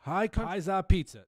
High Country Pizza.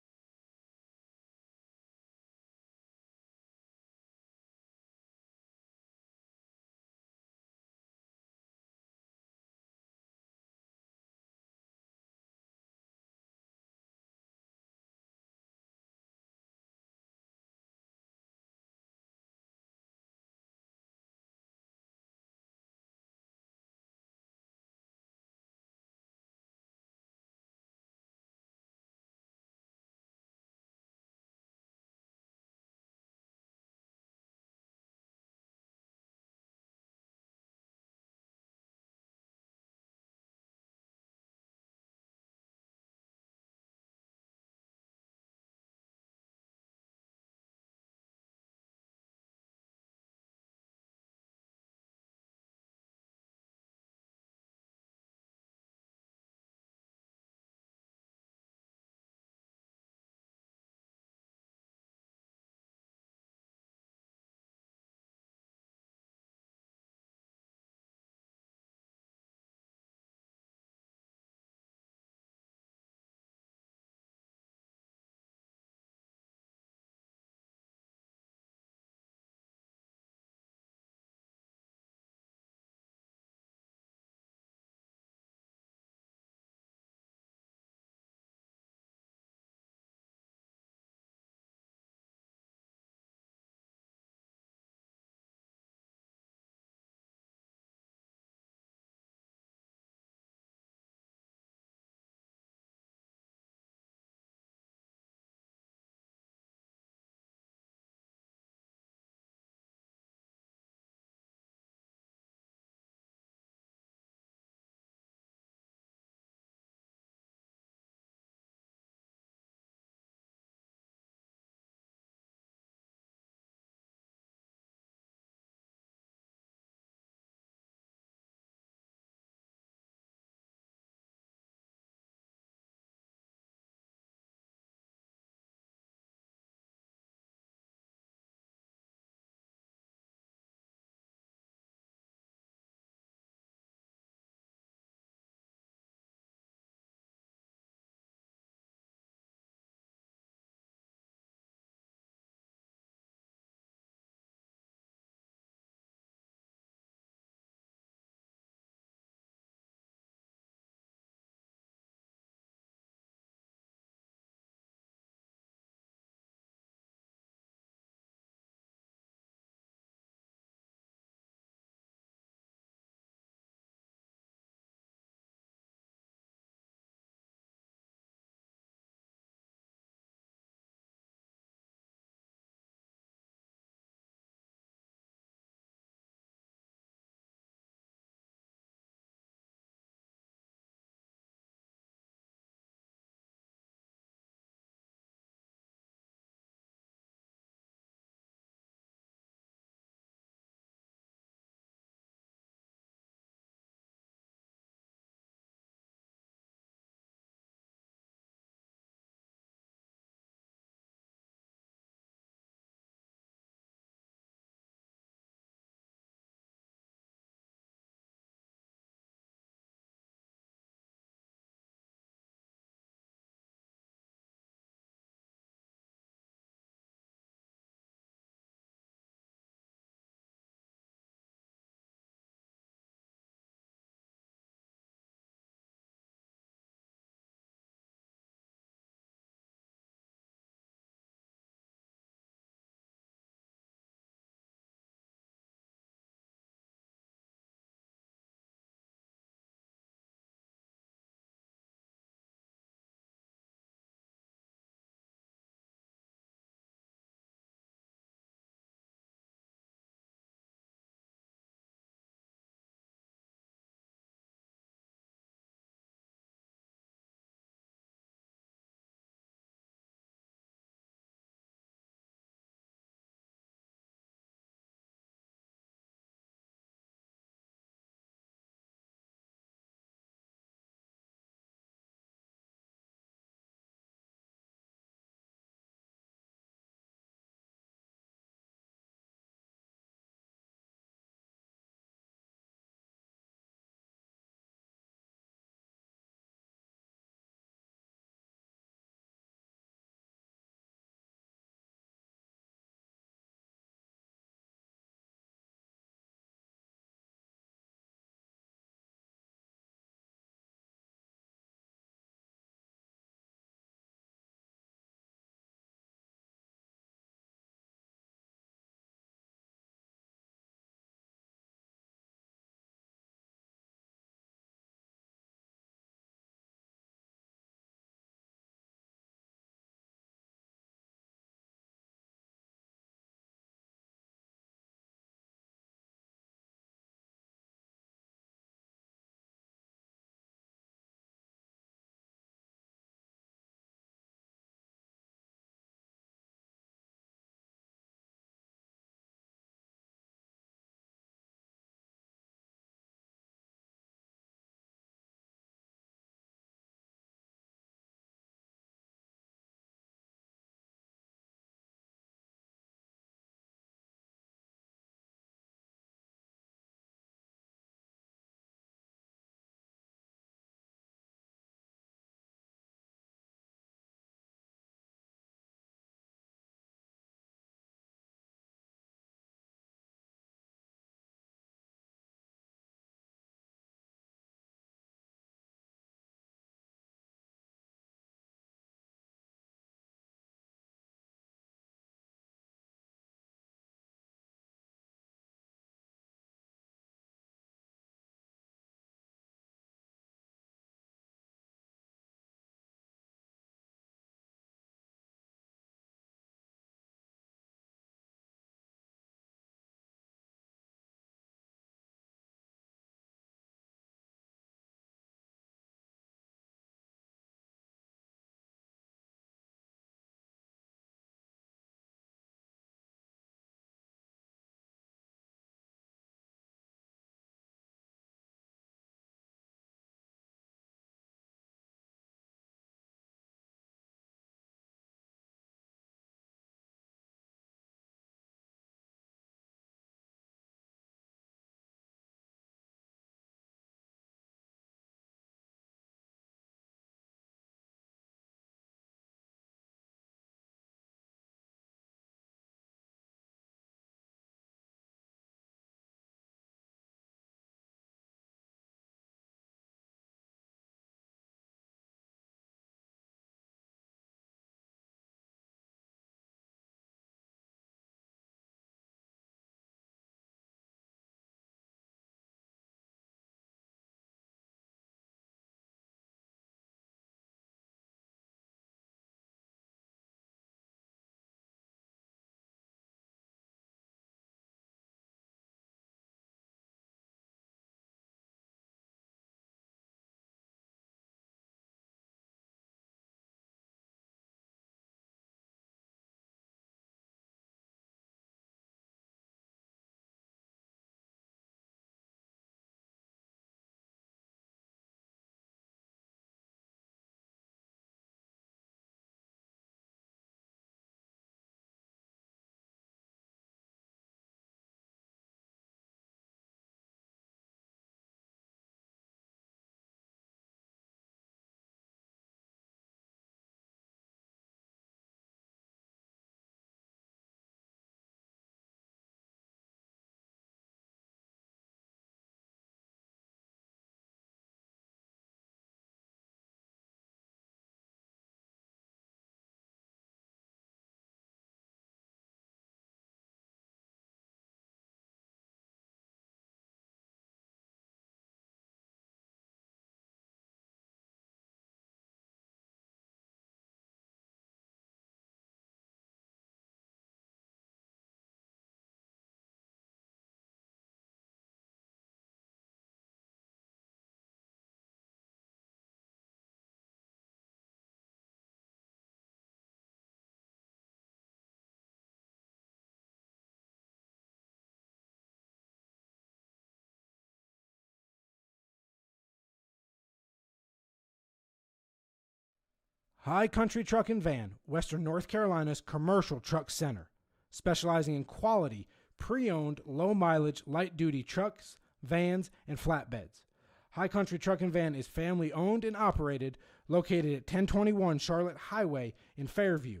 High Country Truck and Van, Western North Carolina's commercial truck center, specializing in quality, pre-owned, low-mileage, light-duty trucks, vans, and flatbeds. High Country Truck and Van is family-owned and operated, located at 1021 Charlotte Highway in Fairview.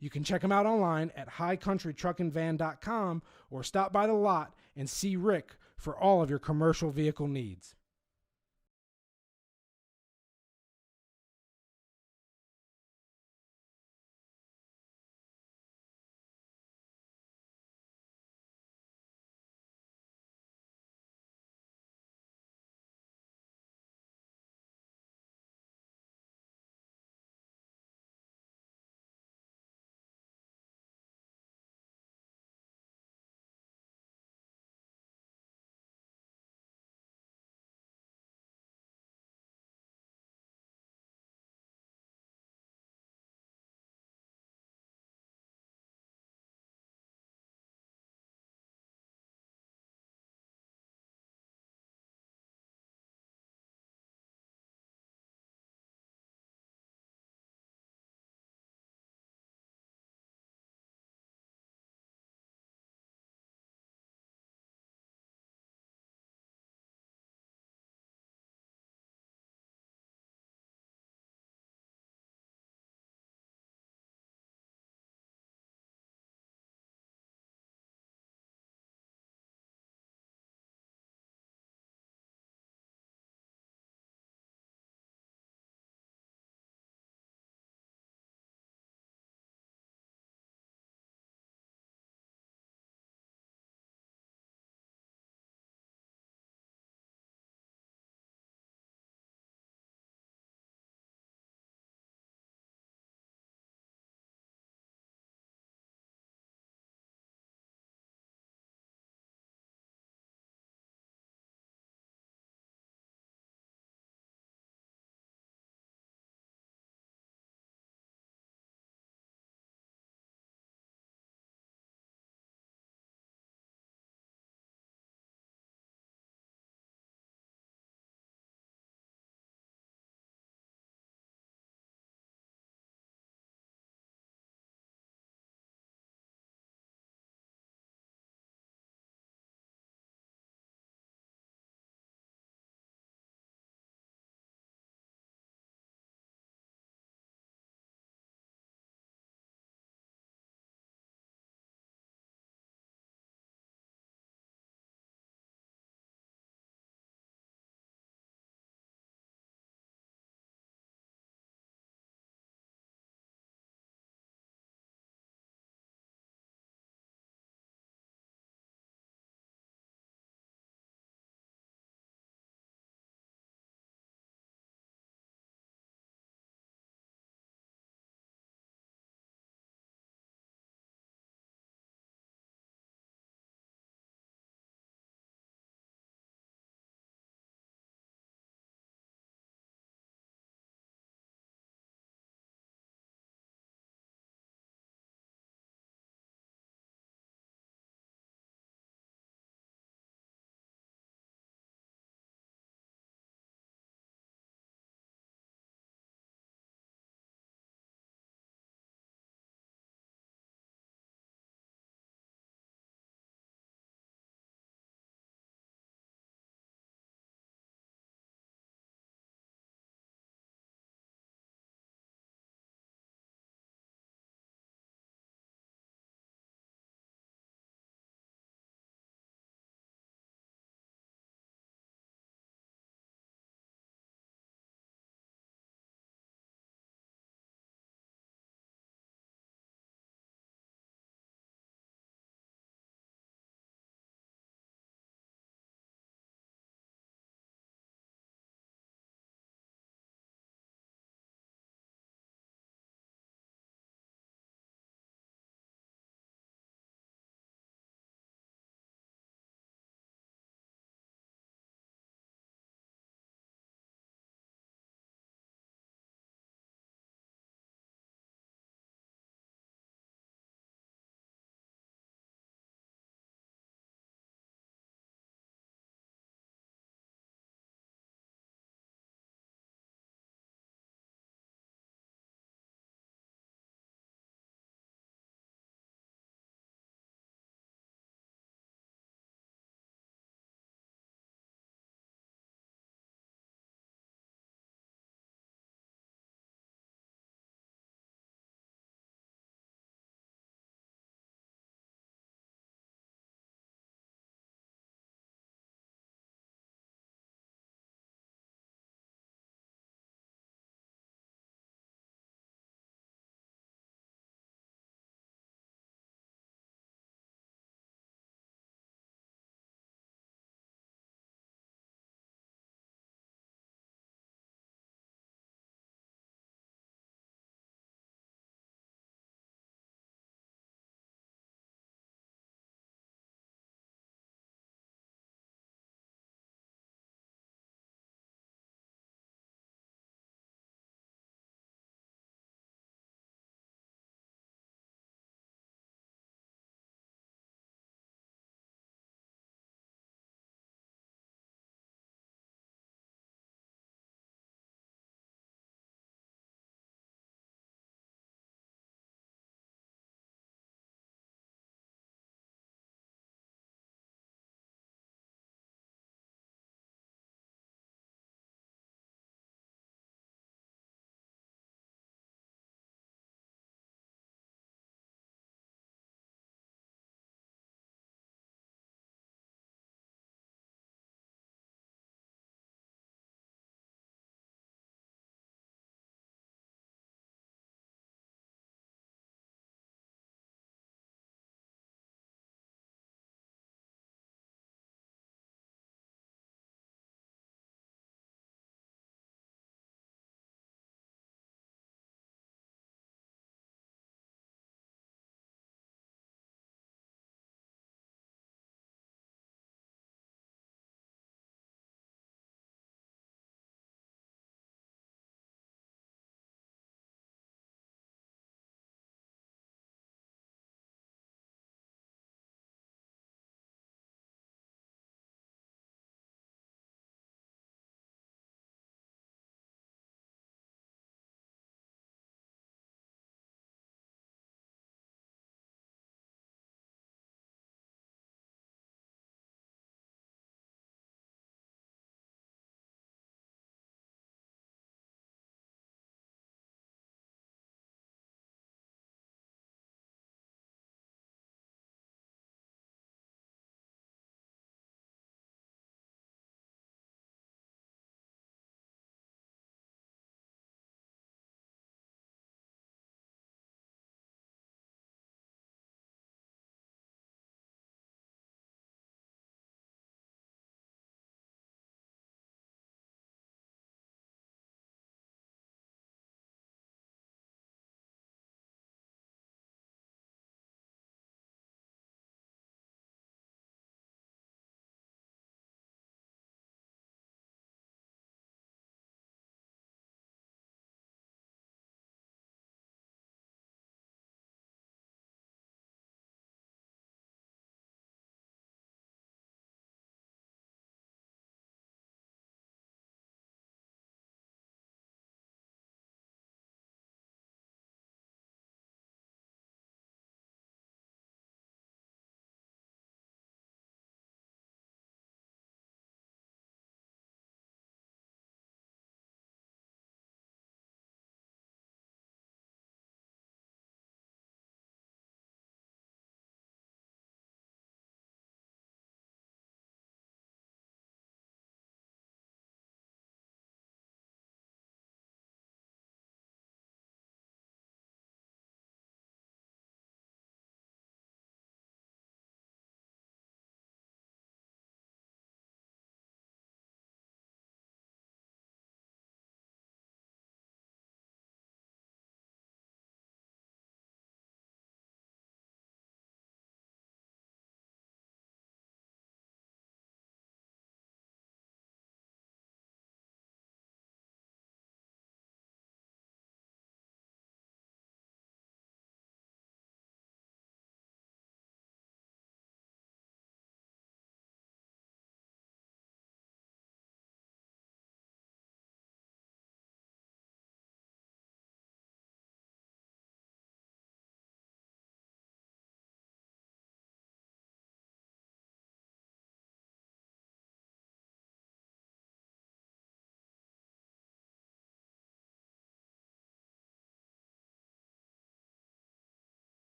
You can check them out online at highcountrytruckandvan.com or stop by the lot and see Rick for all of your commercial vehicle needs.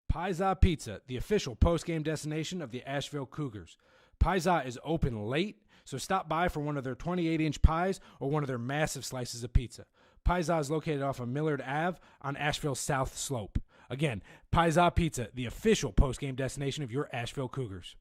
Pizza Pizza, the official post-game destination of the Asheville Cougars. Pizza is open late, so stop by for one of their 28-inch pies or one of their massive slices of pizza. Pizza is located off of Millard Ave on Asheville's South Slope. Again, Pizza Pizza, the official post-game destination of your Asheville Cougars.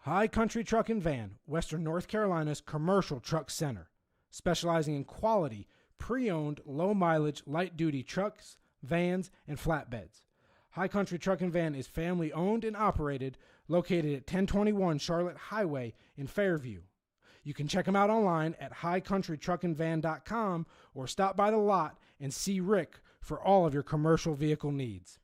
High Country Truck and Van, Western North Carolina's commercial truck center, specializing in quality, pre-owned, low-mileage, light-duty trucks, vans, and flatbeds. High Country Truck and Van is family-owned and operated, located at 1021 Charlotte Highway in Fairview. You can check them out online at highcountrytruckandvan.com or stop by the lot and see Rick for all of your commercial vehicle needs.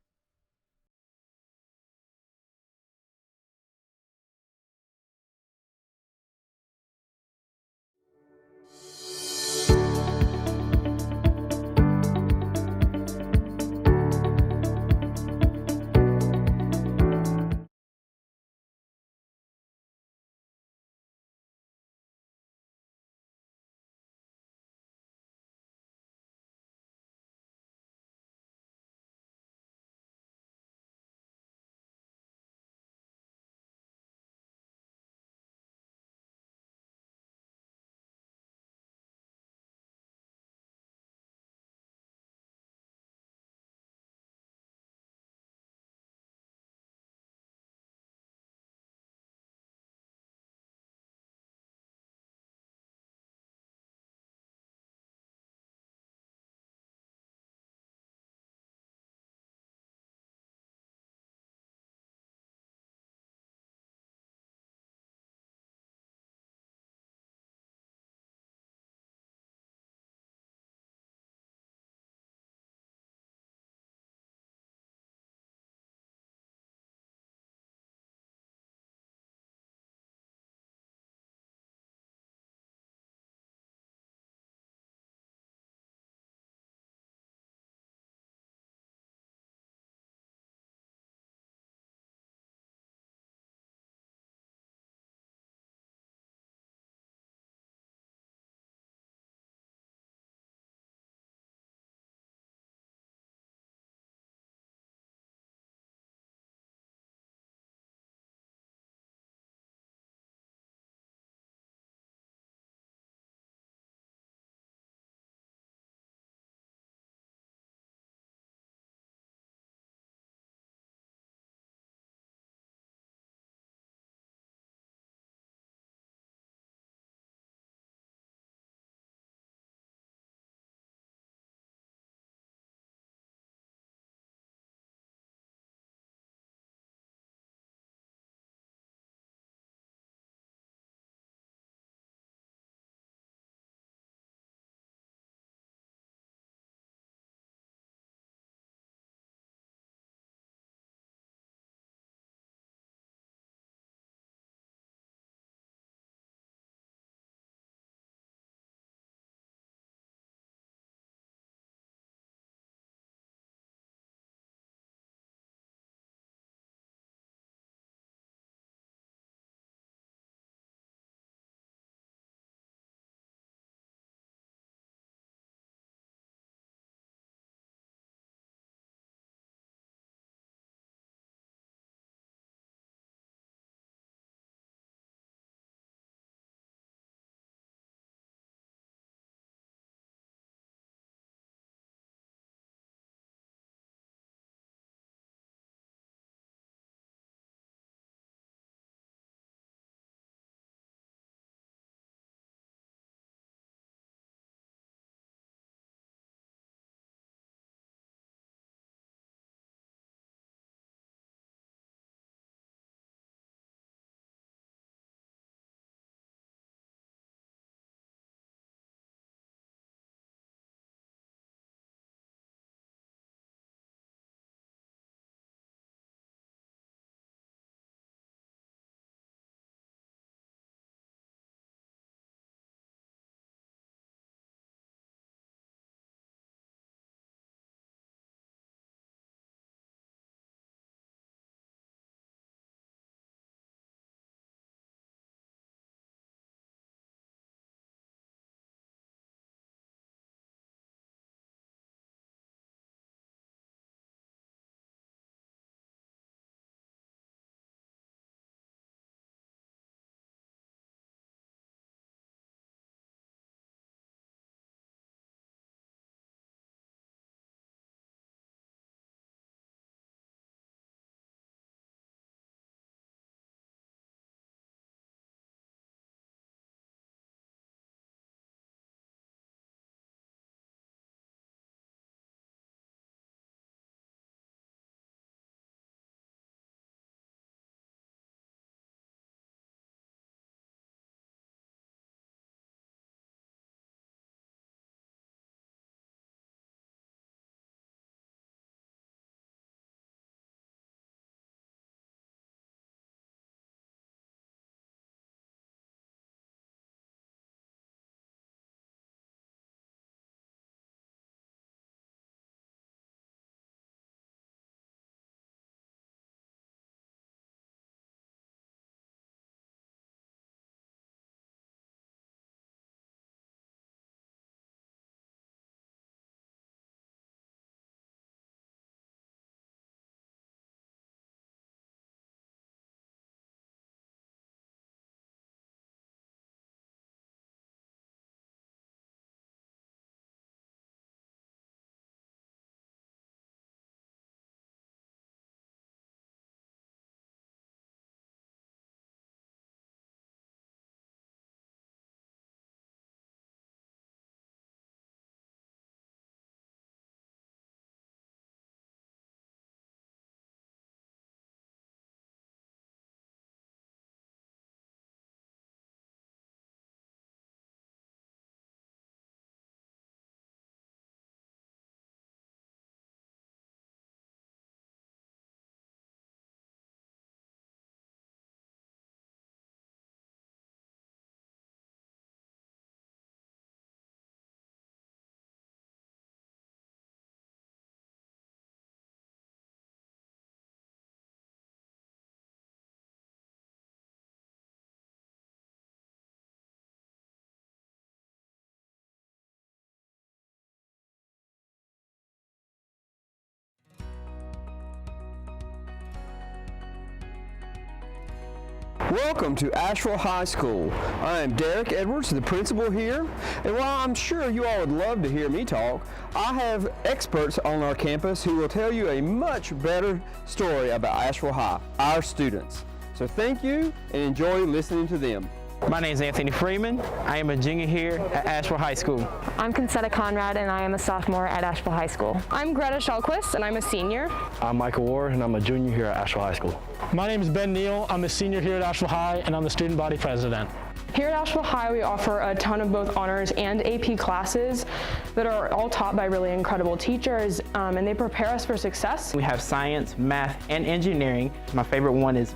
Welcome to Asheville High School. I am Derek Edwards, the principal here, and while I'm sure you all would love to hear me talk, I have experts on our campus who will tell you a much better story about Asheville High, our students. So thank you and enjoy listening to them. My name is Anthony Freeman. I am a junior here at Asheville High School. I'm Concetta Conrad, and I am a sophomore at Asheville High School. I'm Greta Shallquist, and I'm a senior. I'm Michael Ward, and I'm a junior here at Asheville High School. My name is Ben Neal. I'm a senior here at Asheville High, and I'm the student body president. Here at Asheville High, we offer a ton of both honors and AP classes that are all taught by really incredible teachers, and they prepare us for success. We have science, math, and engineering. My favorite one is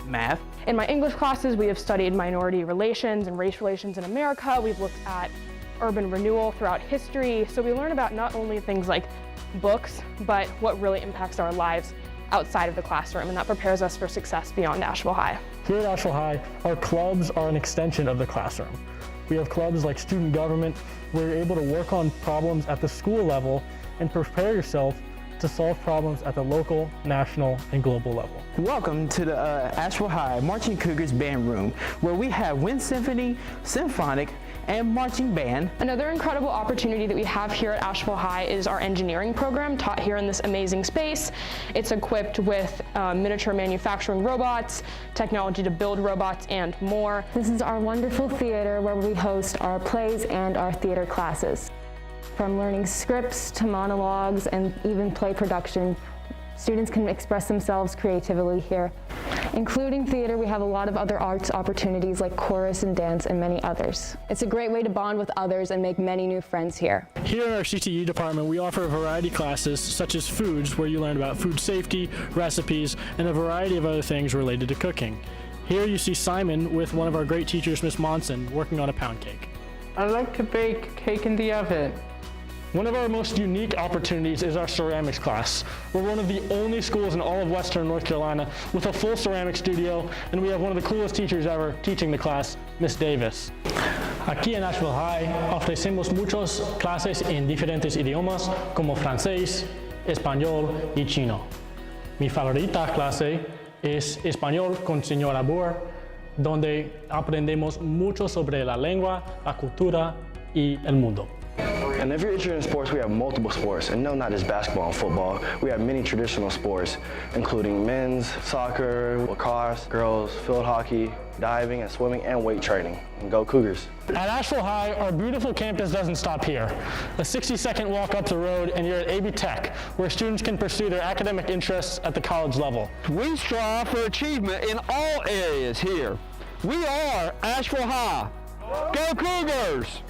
math. In my English classes, we have studied minority relations and race relations in America. We've looked at urban renewal throughout history. So we learn about not only things like books, but what really impacts our lives outside of the classroom, and that prepares us for success beyond Asheville High. Here at Asheville High, our clubs are an extension of the classroom. We have clubs like student government, where you're able to work on problems at the school level and prepare yourself to solve problems at the local, national, and global level. Welcome to the Asheville High Marching Cougars Band Room, where we have wind symphony, symphonic, and marching band. Another incredible opportunity that we have here at Asheville High is our engineering program taught here in this amazing space. It's equipped with miniature manufacturing robots, technology to build robots, and more. This is our wonderful theater where we host our plays and our theater classes. From learning scripts to monologues and even play production, students can express themselves creatively here. Including theater, we have a lot of other arts opportunities like chorus and dance and many others. It's a great way to bond with others and make many new friends here. Here in our CTE department, we offer a variety of classes such as foods, where you learn about food safety, recipes, and a variety of other things related to cooking. Here you see Simon with one of our great teachers, Miss Monson, working on a pound cake. I like to bake cake in the oven. One of our most unique opportunities is our ceramics class. We're one of the only schools in all of Western North Carolina with a full ceramic studio, and we have one of the coolest teachers ever teaching the class, Miss Davis. Aquí en Asheville High ofrecemos muchas clases en diferentes idiomas como francés, español y chino. Mi favorita clase es español con señora Boer, donde aprendemos mucho sobre la lengua, la cultura y el mundo. And if you're interested in sports, we have multiple sports, and no, not just basketball and football. We have many traditional sports, including men's soccer, lacrosse, girls, field hockey, diving and swimming, and weight training. And go Cougars. At Asheville High, our beautiful campus doesn't stop here. A 60-second walk up the road and you're at AB Tech, where students can pursue their academic interests at the college level. We strive for achievement in all areas here. We are Asheville High. Go Cougars!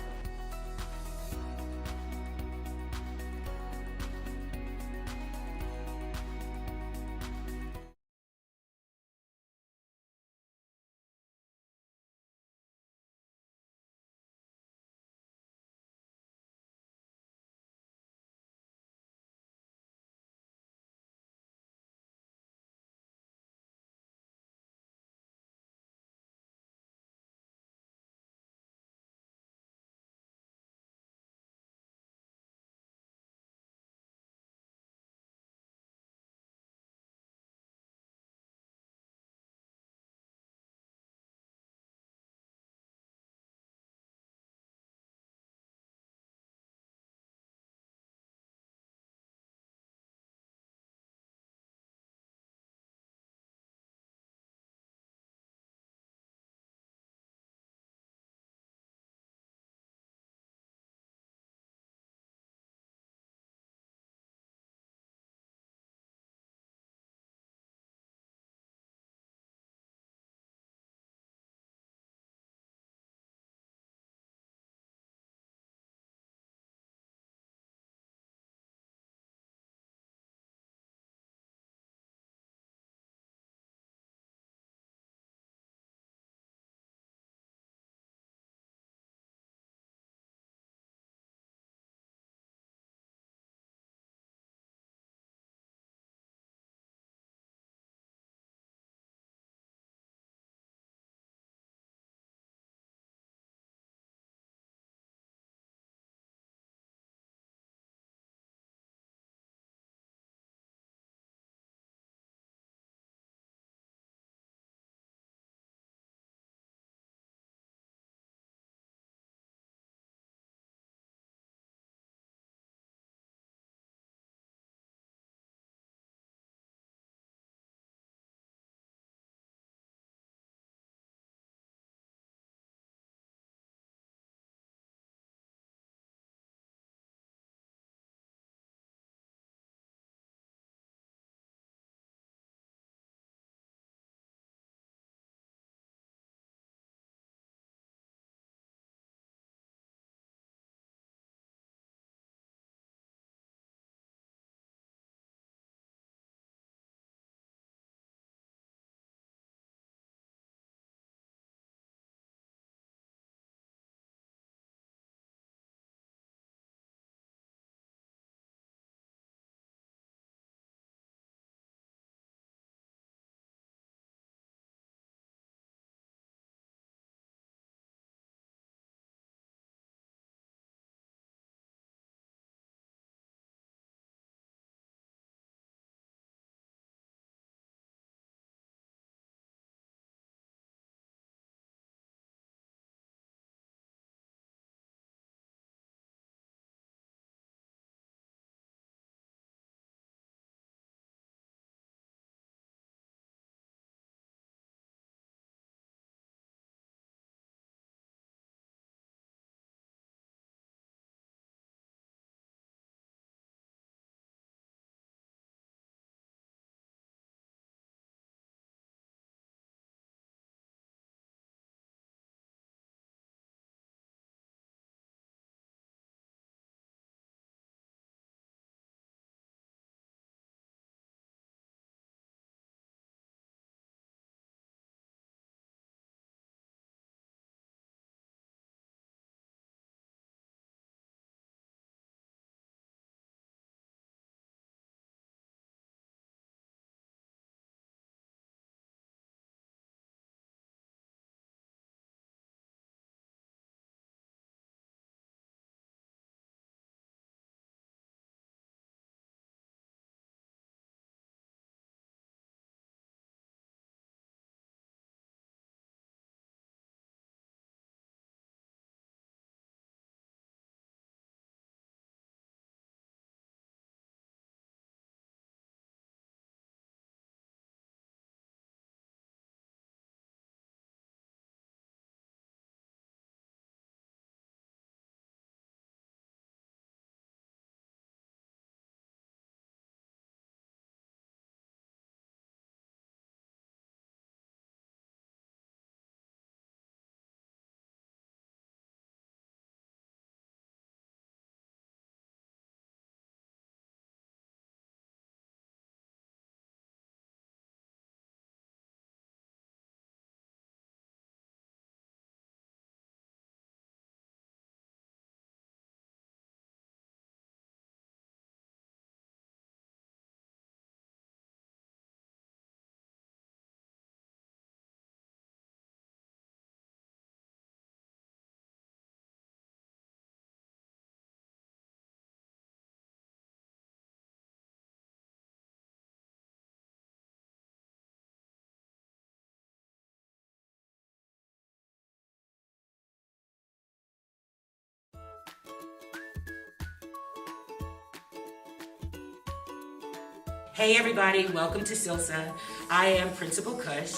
Hey everybody, welcome to SILSA. I am Principal Kush,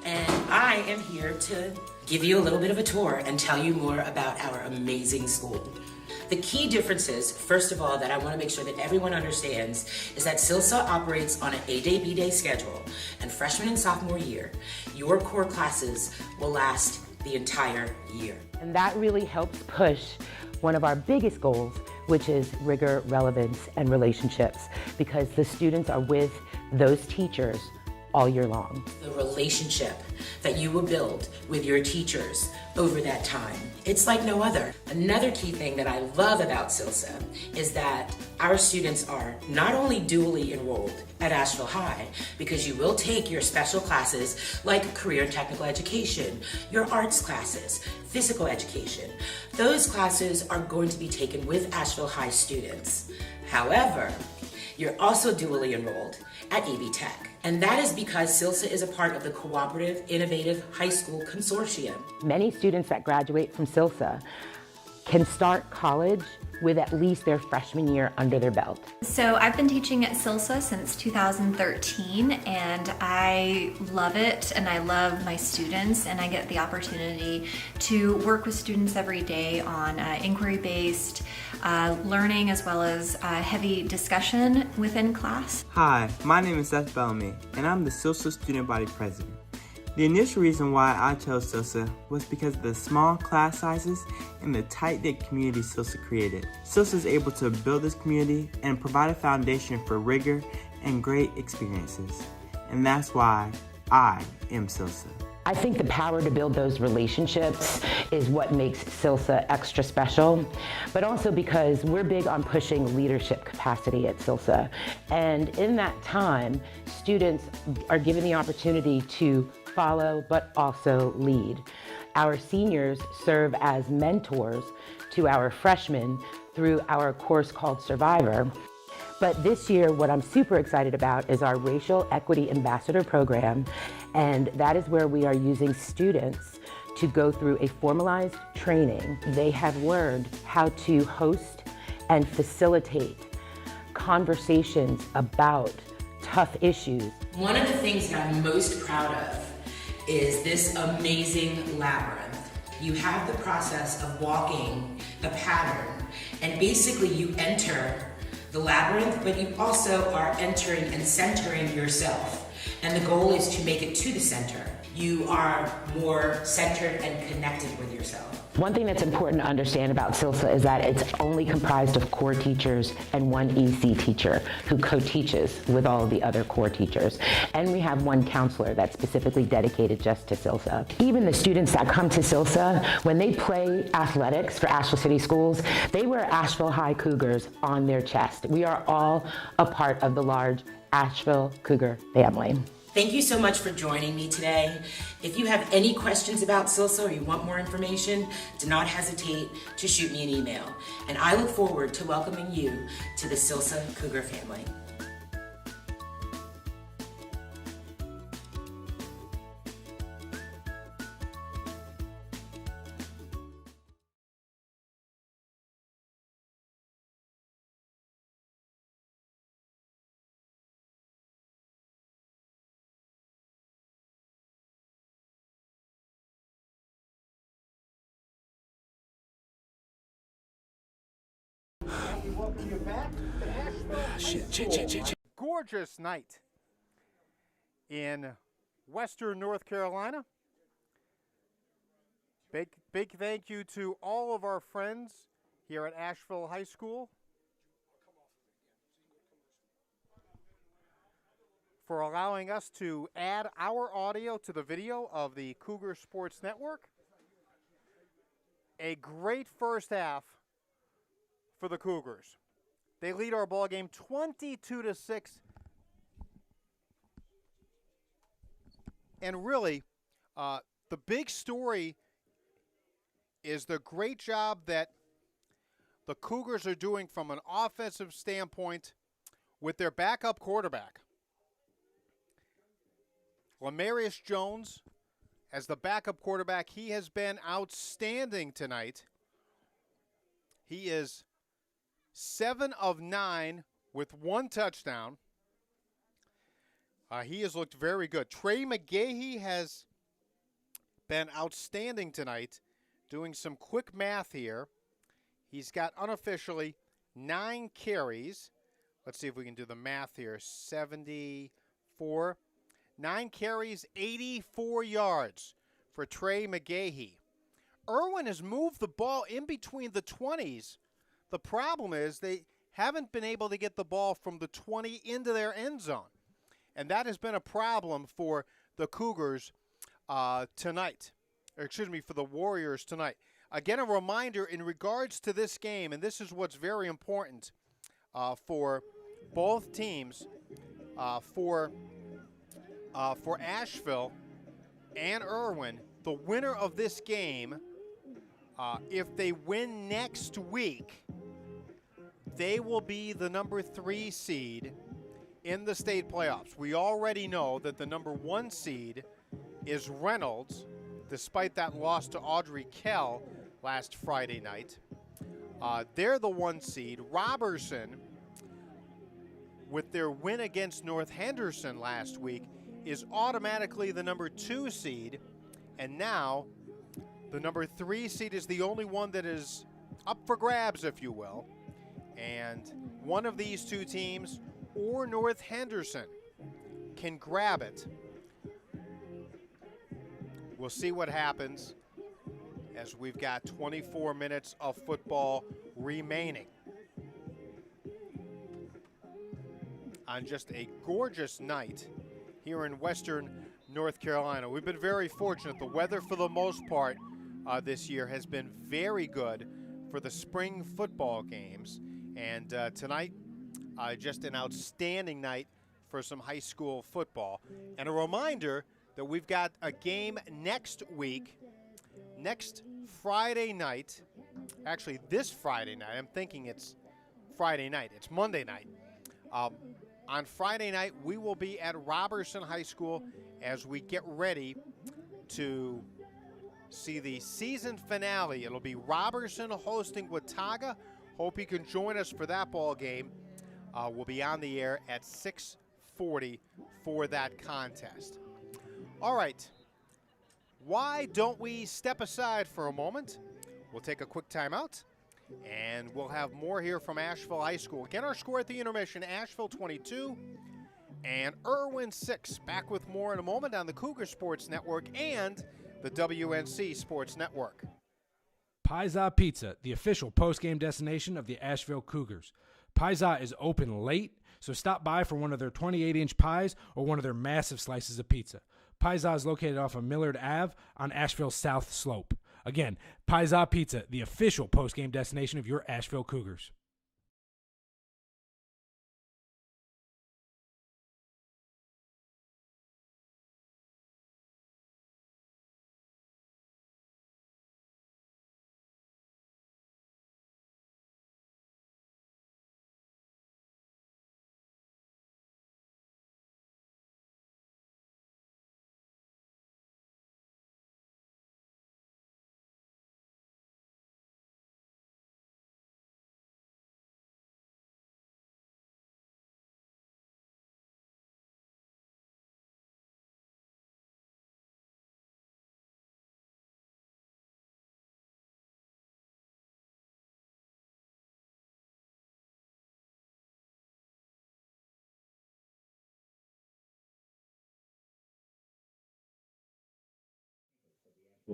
and I am here to give you a little bit of a tour and tell you more about our amazing school. The key differences, first of all, that I want to make sure that everyone understands is that SILSA operates on an A-Day, B-Day schedule, and freshman and sophomore year, your core classes will last the entire year. And that really helps push one of our biggest goals, which is rigor, relevance, and relationships, because the students are with those teachers all year long. The relationship that you will build with your teachers over that time, it's like no other. Another key thing that I love about SILSA is that our students are not only dually enrolled at Asheville High, because you will take your special classes like career and technical education, your arts classes, physical education. Those classes are going to be taken with Asheville High students. However, you're also dually enrolled at EB Tech. And that is because SILSA is a part of the Cooperative Innovative High School Consortium. Many students that graduate from SILSA can start college with at least their freshman year under their belt. So I've been teaching at SILSA since 2013, and I love it, and I love my students, and I get the opportunity to work with students every day on inquiry-based learning, as well as heavy discussion within class. Hi, my name is Seth Bellamy, and I'm the SILSA Student Body President. The initial reason why I chose SILSA was because of the small class sizes and the tight-knit community SILSA created. SILSA is able to build this community and provide a foundation for rigor and great experiences. And that's why I am SILSA. I think the power to build those relationships is what makes SILSA extra special, but also because we're big on pushing leadership capacity at SILSA. And in that time, students are given the opportunity to follow, but also lead. Our seniors serve as mentors to our freshmen through our course called Survivor. But this year, what I'm super excited about is our Racial Equity Ambassador Program, and that is where we are using students to go through a formalized training. They have learned how to host and facilitate conversations about tough issues. One of the things that I'm most proud of is this amazing labyrinth. You have the process of walking a pattern, and basically you enter the labyrinth, but you also are entering and centering yourself. And the goal is to make it to the center. You are more centered and connected with yourself. One thing that's important to understand about SILSA is that it's only comprised of core teachers and one EC teacher who co-teaches with all of the other core teachers. And we have one counselor that's specifically dedicated just to SILSA. Even the students that come to SILSA, when they play athletics for Asheville City Schools, they wear Asheville High Cougars on their chest. We are all a part of the large Asheville Cougar family. Thank you so much for joining me today. If you have any questions about SILSA or you want more information, do not hesitate to shoot me an email. And I look forward to welcoming you to the SILSA Cougar family. Welcome you back to Asheville. Shit. Gorgeous night in Western North Carolina. Big thank you to all of our friends here at Asheville High School for allowing us to add our audio to the video of the Cougar Sports Network. A great first half for the Cougars. They lead our ball game 22-6. And really, the big story is the great job that the Cougars are doing from an offensive standpoint with their backup quarterback. Lamarius Jones, as the backup quarterback, he has been outstanding tonight. He is 7 of 9 with 1 touchdown. He has looked very good. Trey McGahee has been outstanding tonight. Doing some quick math here. He's got unofficially 9 carries. Let's see if we can do the math here. 74. 9 carries, 84 yards for Trey McGahee. Erwin has moved the ball in between the 20s. The problem is they haven't been able to get the ball from the 20 into their end zone. And that has been a problem for the Cougars tonight. Or excuse me, for the Warriors tonight. Again, a reminder in regards to this game, and this is what's very important for both teams, for Asheville and Erwin, the winner of this game, if they win next week, they will be the number 3 seed in the state playoffs. We already know that the number 1 seed is Reynolds, despite that loss to Audrey Kell last Friday night. They're the 1 seed. Robertson, with their win against North Henderson last week, is automatically the number 2 seed. And now the number 3 seed is the only one that is up for grabs, if you will. And one of these 2 teams, or North Henderson, can grab it. We'll see what happens as we've got 24 minutes of football remaining. On just a gorgeous night here in western North Carolina. We've been very fortunate. The weather, for the most part, this year has been very good for the spring football games. And tonight, just an outstanding night for some high school football. And a reminder that we've got a game next week, next Friday night. Actually, this Friday night. I'm thinking it's Friday night. It's Monday night. On Friday night, we will be at Robertson High School as we get ready to see the season finale. It'll be Robertson hosting Watauga. Hope you can join us for that ball game. We'll be on the air at 6:40 for that contest. All right. Why don't we step aside for a moment? We'll take a quick timeout, and we'll have more here from Asheville High School. Again, our score at the intermission, Asheville 22 and Erwin 6. Back with more in a moment on the Cougar Sports Network and the WNC Sports Network. Pizza Pizza, the official post-game destination of the Asheville Cougars. Pizza is open late, so stop by for one of their 28-inch pies or one of their massive slices of pizza. Pizza is located off of Millard Ave on Asheville's South Slope. Again, Pizza Pizza, the official post-game destination of your Asheville Cougars.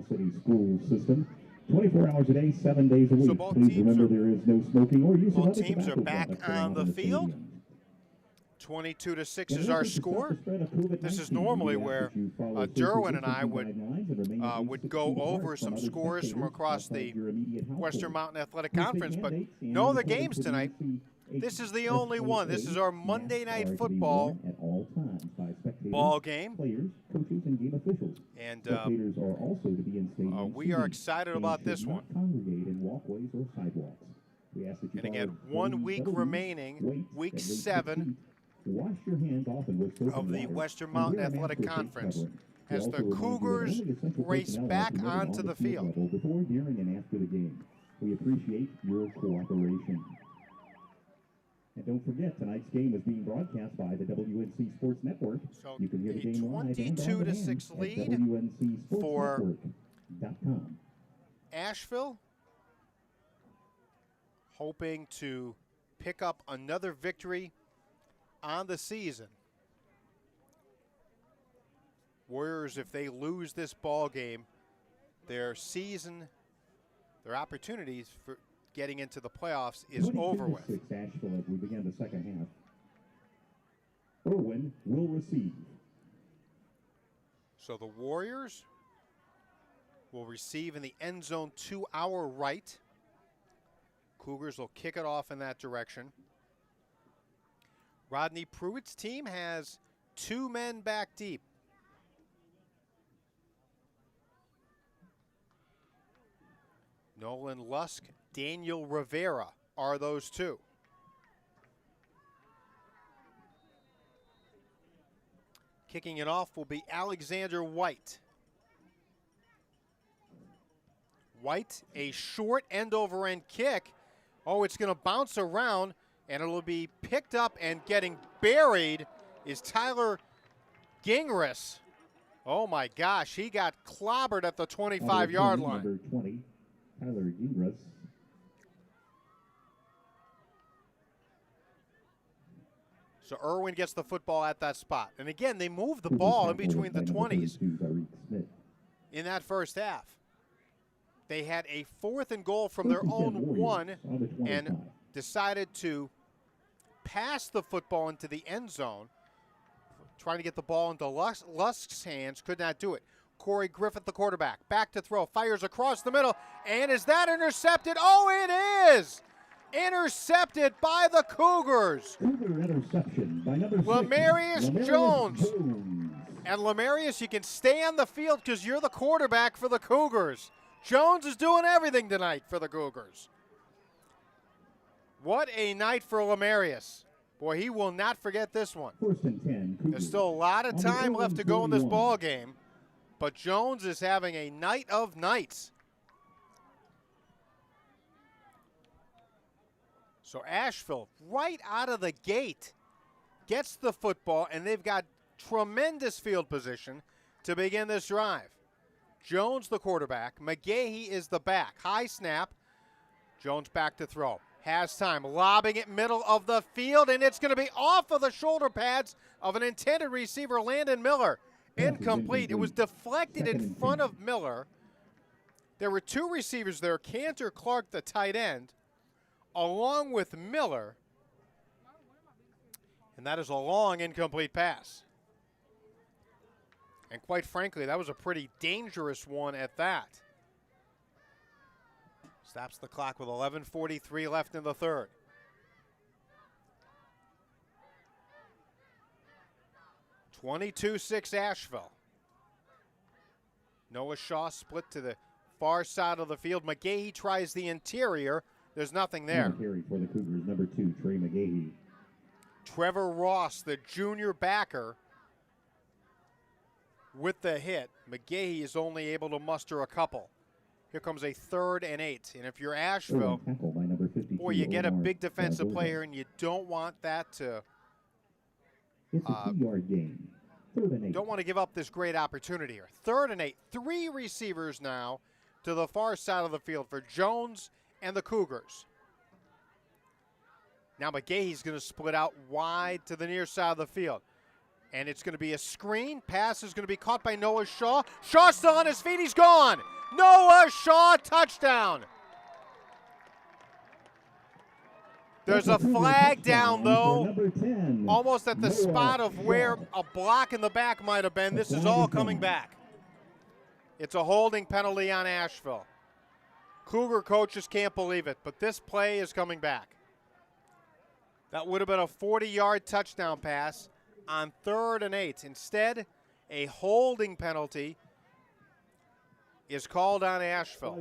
City school system, 24 hours a day, 7 days a week. So please remember there is no smoking or use of other tobacco teams are back on the field. 22-6 is our score. This is normally where Derwin and I would go over some scores from across the Western Mountain Athletic Conference, but no other games tonight. This is the only one. This is our Monday Night Football ball game. And we are excited about this one. And again, 1 week remaining, week 7 of the Western Mountain Athletic Conference, as the Cougars race back onto the field. We appreciate your cooperation. And don't forget, tonight's game is being broadcast by the WNC Sports Network. So you can hear the game live and 22-6 on lead at WNCSportsNetwork.com. Asheville hoping to pick up another victory on the season. Warriors, if they lose this ball game, their season, their opportunities for getting into the playoffs is over with. 22-6 Asheville as we begin the second half. Erwin will receive. So the Warriors will receive in the end zone to our right. Cougars will kick it off in that direction. Rodney Pruitt's team has 2 men back deep. Nolan Lusk, Daniel Rivera are those 2. Kicking it off will be Alexander White. White, a short end-over-end kick. Oh, it's going to bounce around, and it'll be picked up, and getting buried is Tyler Gingras. Oh, my gosh, he got clobbered at the 25-yard line. Number 20, Tyler Gingras. So Erwin gets the football at that spot. And again, they move the ball in between the 20s in that first half. They had a 4th and goal from their own 1 and decided to pass the football into the end zone, trying to get the ball into Lusk's hands, could not do it. Corey Griffith, the quarterback, back to throw, fires across the middle, and is that intercepted? Oh, it is! Intercepted by the Cougars. Cougar interception by number 6, Lamarius Jones. And Lamarius, you can stay on the field because you're the quarterback for the Cougars. Jones is doing everything tonight for the Cougars. What a night for Lamarius. Boy, he will not forget this one. 1st and 10. There's still a lot of time left to go in this ball game, but Jones is having a night of nights. So Asheville, right out of the gate, gets the football, and they've got tremendous field position to begin this drive. Jones, the quarterback. McGahee is the back. High snap. Jones back to throw. Has time. Lobbing it middle of the field, and it's going to be off of the shoulder pads of an intended receiver, Landon Miller. Incomplete. It was deflected in front of Miller. There were 2 receivers there. Cantor Clark, the tight end, along with Miller. And that is a long incomplete pass. And quite frankly, that was a pretty dangerous one at that. Stops the clock with 11:43 left in the third. (22-6) Asheville. Noah Shaw split to the far side of the field. McGahee tries the interior. There's nothing there. Carry for the Cougars, number 2, Trey McGahee. Trevor Ross, the junior backer, with the hit. McGahee is only able to muster a couple. Here comes a 3rd and 8. And if you're Asheville, boy, you get a big defensive player, and you don't want that to it's a 2-yard gain. 3rd and 8. Don't want to give up this great opportunity here. 3rd and 8. 3 receivers now to the far side of the field for Jones and the Cougars. Now McGahee's going to split out wide to the near side of the field. And it's going to be a screen. Pass is going to be caught by Noah Shaw. Shaw still on his feet. He's gone. Noah Shaw, touchdown. There's a flag down, though, almost at the spot of where a block in the back might have been. This is all coming back. It's a holding penalty on Asheville. Cougar coaches can't believe it, but this play is coming back. That would have been a 40-yard touchdown pass on 3rd and 8. Instead, a holding penalty is called on Asheville.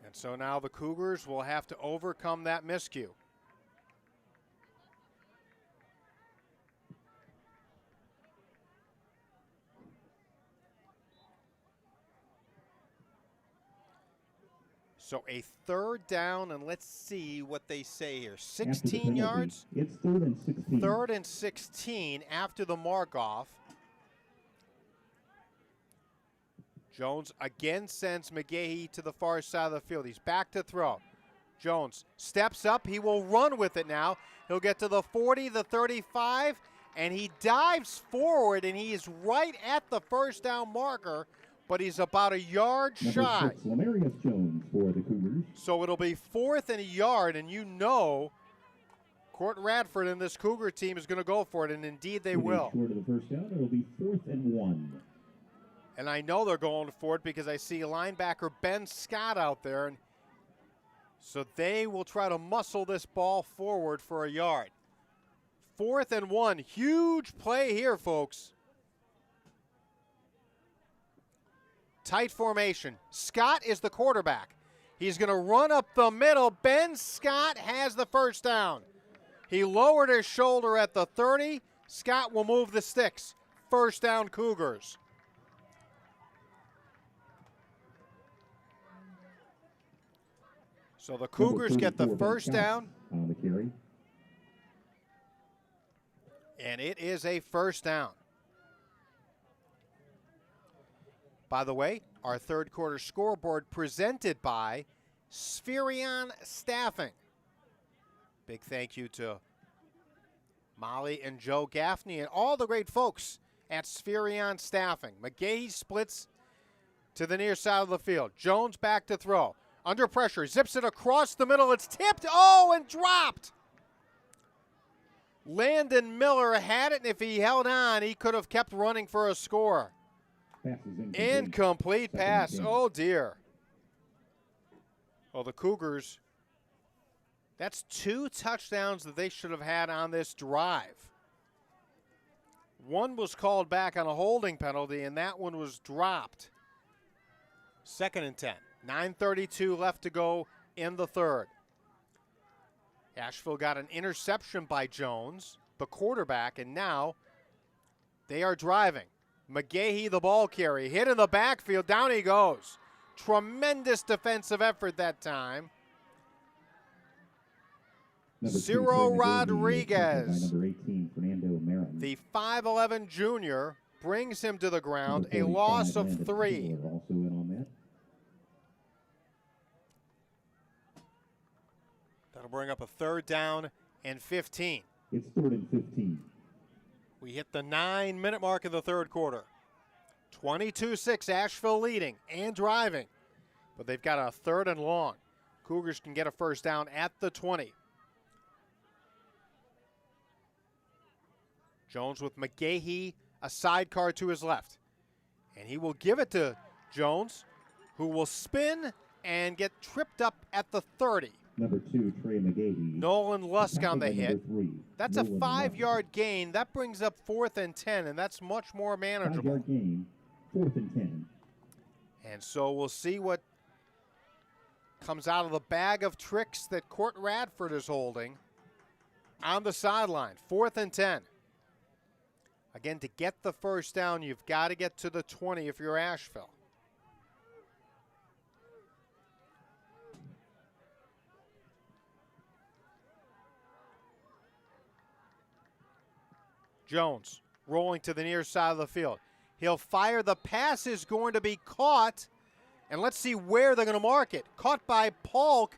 And so now the Cougars will have to overcome that miscue. So a third down, and let's see what they say here. 16 yards. It's 3rd and 16. 3rd and 16 after the mark-off. Jones again sends McGahee to the far side of the field. He's back to throw. Jones steps up. He will run with it now. He'll get to the 40, the 35, and he dives forward, and he is right at the first down marker, but he's about a yard shy. Number 6, Lamarius Jones for the Cougars. So it'll be 4th and a yard, and you know Court Radford and this Cougar team is going to go for it, and indeed they will. Short of the first down, it'll be 4th and 1. And I know they're going for it because I see linebacker Ben Scott out there. And so they will try to muscle this ball forward for a yard. 4th and 1. Huge play here, folks. Tight formation. Scott is the quarterback. He's going to run up the middle. Ben Scott has the first down. He lowered his shoulder at the 30. Scott will move the sticks. First down, Cougars. So the Cougars get the first down. On the carry. And it is a first down. By the way, our third quarter scoreboard presented by Spherion Staffing. Big thank you to Molly and Joe Gaffney and all the great folks at Spherion Staffing. McGahee splits to the near side of the field. Jones back to throw. Under pressure, zips it across the middle. It's tipped. Oh, and dropped. Landon Miller had it, and if he held on, he could have kept running for a score. Incomplete pass. Oh, dear. Well, the Cougars, that's 2 touchdowns that they should have had on this drive. One was called back on a holding penalty, and that one was dropped. 2nd and 10. 9:32 left to go in the third. Asheville got an interception by Jones, the quarterback, and now they are driving. McGahee, the ball carry, hit in the backfield. Down he goes. Tremendous defensive effort that time. Ciro Rodriguez, number 18, Fernando Marin. the 5'11 junior, brings him to the ground. A loss of 3. Also in on that. That'll bring up a 3rd down and 15. It's 3rd and 15. We hit the 9-minute mark of the third quarter. 22-6, Asheville leading and driving. But they've got a 3rd and long. Cougars can get a first down at the 20. Jones with McGahee, a sidecar to his left. And he will give it to Jones, who will spin and get tripped up at the 30. Number 2, Trey McGahee. Nolan Lusk on the hit. 3, That's a 5-yard gain. That brings up 4th and 10, and that's much more manageable. 5-yard gain, 4th and 10. And so we'll see what comes out of the bag of tricks that Court Radford is holding on the sideline. 4th and 10. Again, to get the first down, you've got to get to the 20 if you're Asheville. Jones rolling to the near side of the field. He'll fire. The pass is going to be caught. And let's see where they're going to mark it. Caught by Polk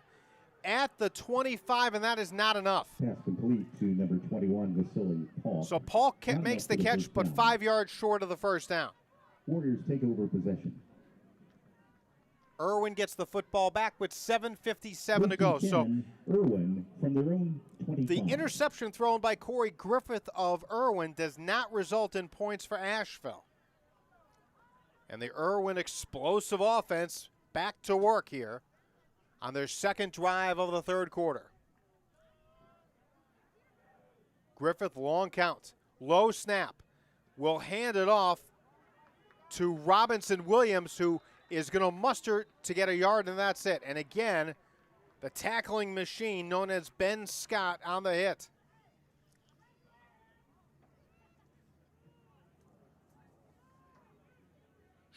at the 25, and that is not enough. Pass complete to number 21, Vasily Polk. So Polk makes the catch, but 5 yards short of the first down. Warriors take over possession. Erwin gets the football back with 7:57 to go. So Erwin from their own 25. The interception thrown by Corey Griffith of Erwin does not result in points for Asheville. And the Erwin explosive offense back to work here on their second drive of the third quarter. Griffith, long count, low snap, will hand it off to Robinson Williams, who is going to muster to get a yard, and that's it. And again, the tackling machine known as Ben Scott on the hit.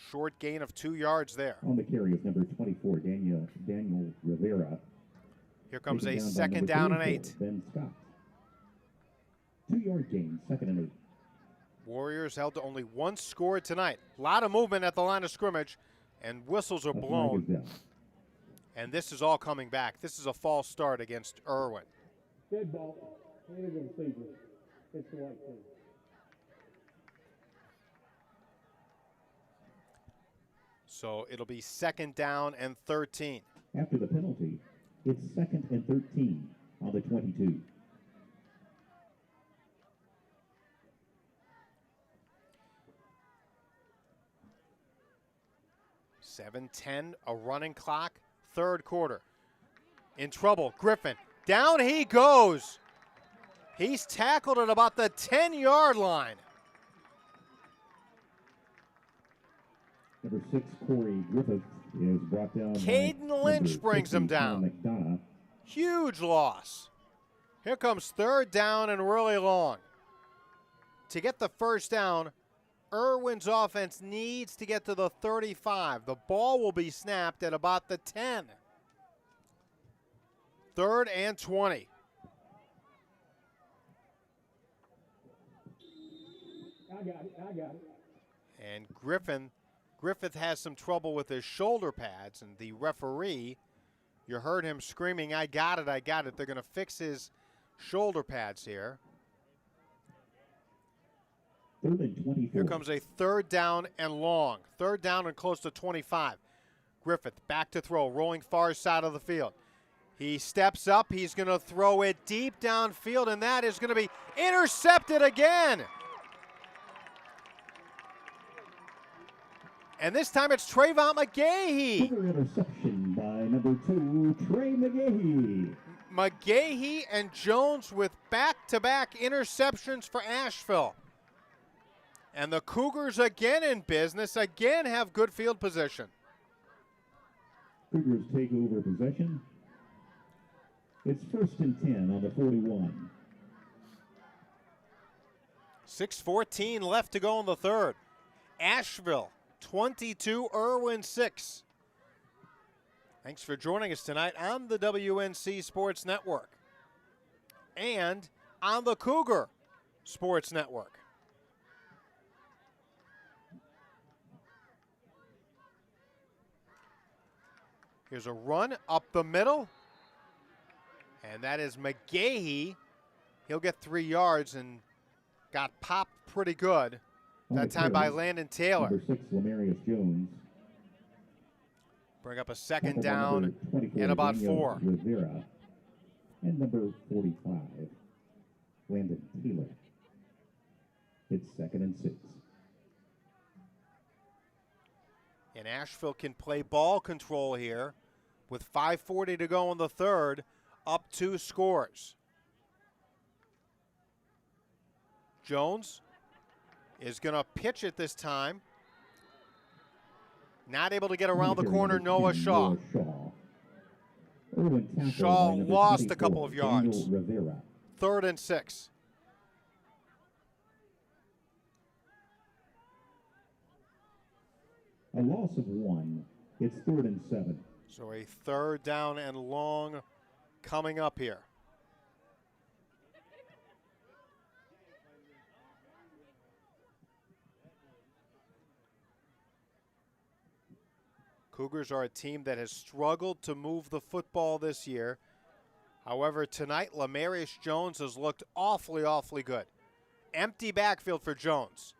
Short gain of 2 yards there. On the carry is number 24, Daniel Rivera. Here comes a Taken by second number down and 34, 8. Ben Scott. 2-yard gain, 2nd and 8. Warriors held to only 1 score tonight. A lot of movement at the line of scrimmage, and whistles are blown. And this is all coming back. This is a false start against Erwin. Dead ball. It's the white thing. So it'll be 2nd down and 13. After the penalty, it's 2nd and 13 on the 22. $7:10, a running clock, 3rd quarter. In trouble, Griffin. Down he goes. He's tackled at about the 10-yard line. Number 6, Corey Griffith, is brought down. Caden Lynch brings him down. McDonough. Huge loss. Here comes 3rd down and really long. To get the 1st down, Erwin's offense needs to get to the 35. The ball will be snapped at about the 10. 3rd and 20. I got it. And Griffith has some trouble with his shoulder pads, and the referee, you heard him screaming, I got it. They're going to fix his shoulder pads here. 3rd and 24. Here comes a 3rd down and long. 3rd down and close to 25. Griffith back to throw, rolling far side of the field. He steps up. He's going to throw it deep downfield, and that is going to be intercepted again. And this time it's Trayvon McGahee. Interception by number 2, Trey McGahee. McGahee and Jones with back-to-back interceptions for Asheville. And the Cougars again in business, again have good field position. Cougars take over possession. It's 1st and 10 on the 41. 6:14 left to go in the 3rd. Asheville 22, Erwin 6. Thanks for joining us tonight on the WNC Sports Network and on the Cougar Sports Network. Here's a run up the middle, and that is McGahee. He'll get 3 yards and got popped pretty good. That time by Landon Taylor. Number 6, Lamarius Jones. Bring up a 2nd down and about 4. Rivera. And number 45, Landon Taylor. It's 2nd and 6. And Asheville can play ball control here with 5:40 to go in the 3rd, up 2 scores. Jones is going to pitch it this time. Not able to get around the corner, Noah Shaw. Shaw lost a couple of yards. 3rd and 6. A loss of 1. It's 3rd and 7. So a 3rd down and long coming up here. Cougars are a team that has struggled to move the football this year. However, tonight, Lamarius Jones has looked awfully good. Empty backfield for Jones.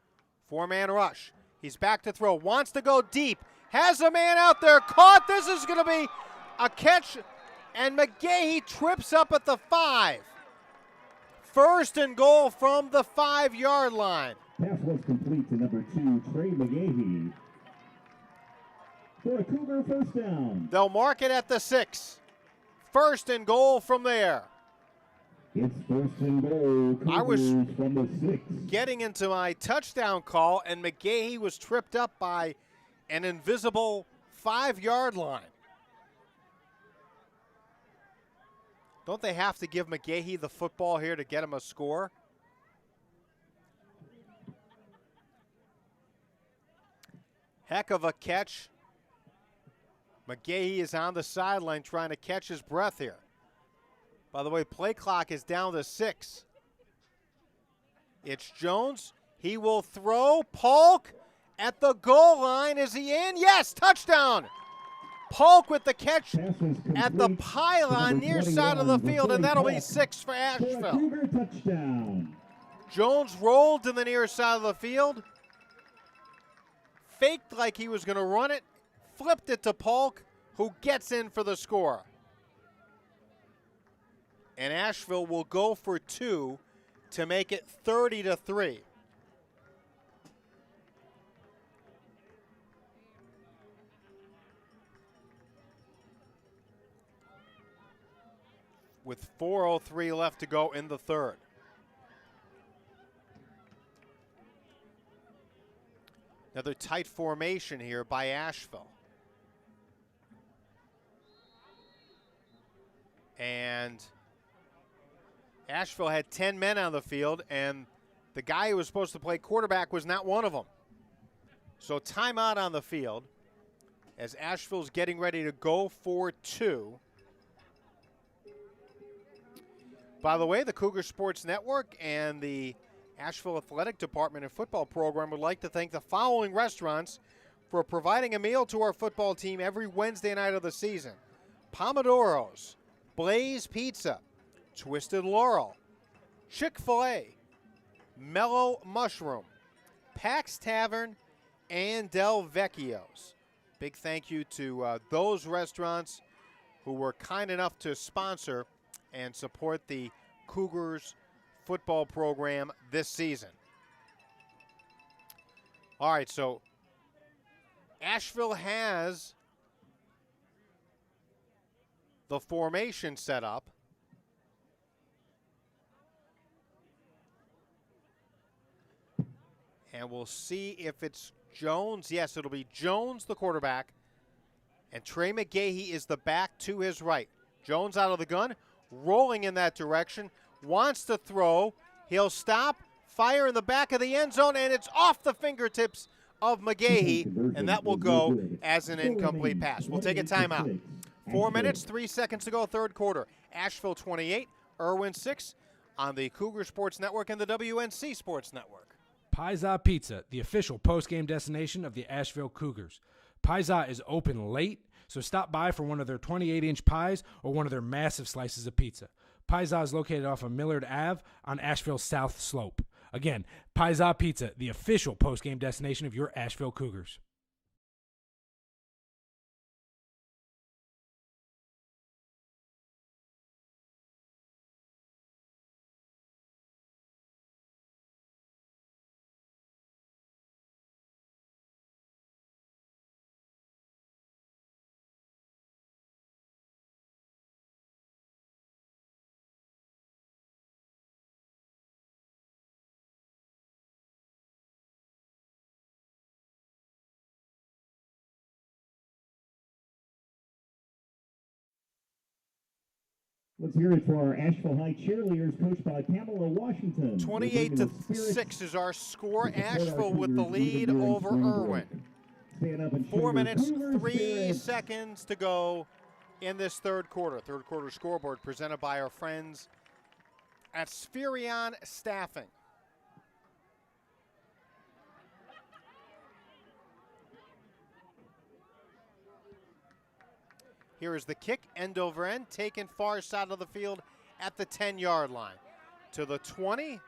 4-man rush. He's back to throw. Wants to go deep. Has a man out there. Caught. This is going to be a catch. And McGahee trips up at the 5. 1st and goal from the 5-yard line. Pass was complete to number 2, Trey McGahee. For a Cougar 1st down. They'll mark it at the 6. 1st and goal from there. It's 1st and goal. Cougars I was from the 6. getting into my touchdown call, and McGahee was tripped up by an invisible 5-yard line. Don't they have to give McGahee the football here to get him a score? Heck of a catch. McGahee is on the sideline trying to catch his breath here. By the way, play clock is down to 6. It's Jones. He will throw. Polk at the goal line. Is he in? Yes, touchdown. Polk with the catch at the pylon near side of the field, and that'll be 6 for Asheville. Touchdown. Jones rolled to the near side of the field, faked like he was going to run it, flipped it to Polk, who gets in for the score. And Asheville will go for 2 to make it 30-3. With 4:03 left to go in the third. Another tight formation here by Asheville. And Asheville had 10 men on the field, and the guy who was supposed to play quarterback was not one of them. So timeout on the field as Asheville's getting ready to go for 2. By the way, the Cougar Sports Network and the Asheville Athletic Department and football program would like to thank the following restaurants for providing a meal to our football team every Wednesday night of the season: Pomodoro's, Blaze Pizza, Twisted Laurel, Chick-fil-A, Mellow Mushroom, Pax Tavern, and Del Vecchio's. Big thank you to those restaurants who were kind enough to sponsor and support the Cougars football program this season. All right, so Asheville has the formation set up. And we'll see if it's Jones. Yes, it'll be Jones, the quarterback. And Trey McGahee is the back to his right. Jones out of the gun, rolling in that direction, wants to throw. He'll stop, fire in the back of the end zone, and it's off the fingertips of McGahee, and that will go as an incomplete pass. We'll take a timeout. 4 minutes, 3 seconds to go, third quarter. Asheville 28, Erwin 6 on the Cougar Sports Network and the WNC Sports Network. Pizza Pizza, the official post-game destination of the Asheville Cougars. Pizza is open late, so stop by for one of their 28-inch pies or one of their massive slices of pizza. Pizza is located off of Millard Ave on Asheville's South Slope. Again, Pizza Pizza, the official post-game destination of your Asheville Cougars. Let's hear it for our Asheville High cheerleaders, coached by Pamela Washington. 28-6 is our score. Asheville with the lead over Erwin. 4 minutes, 3 seconds to go in this third quarter. Third quarter scoreboard presented by our friends at Spherion Staffing. Here is the kick, end over end, taken far side of the field at the 10-yard line. To the 20,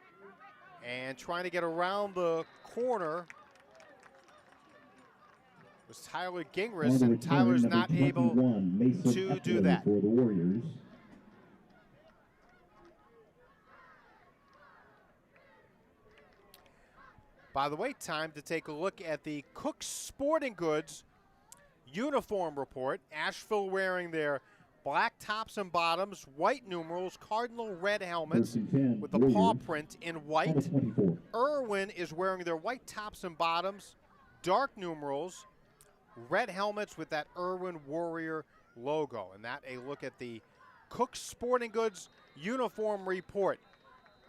and trying to get around the corner was Tyler Gingras, and Tyler's not able to do that. For the Warriors. By the way, time to take a look at the Cook Sporting Goods uniform report. Asheville wearing their black tops and bottoms, white numerals, cardinal red helmets with the paw print in white. Erwin is wearing their white tops and bottoms, dark numerals, red helmets with that Erwin Warrior logo. And that a look at the Cook Sporting Goods uniform report.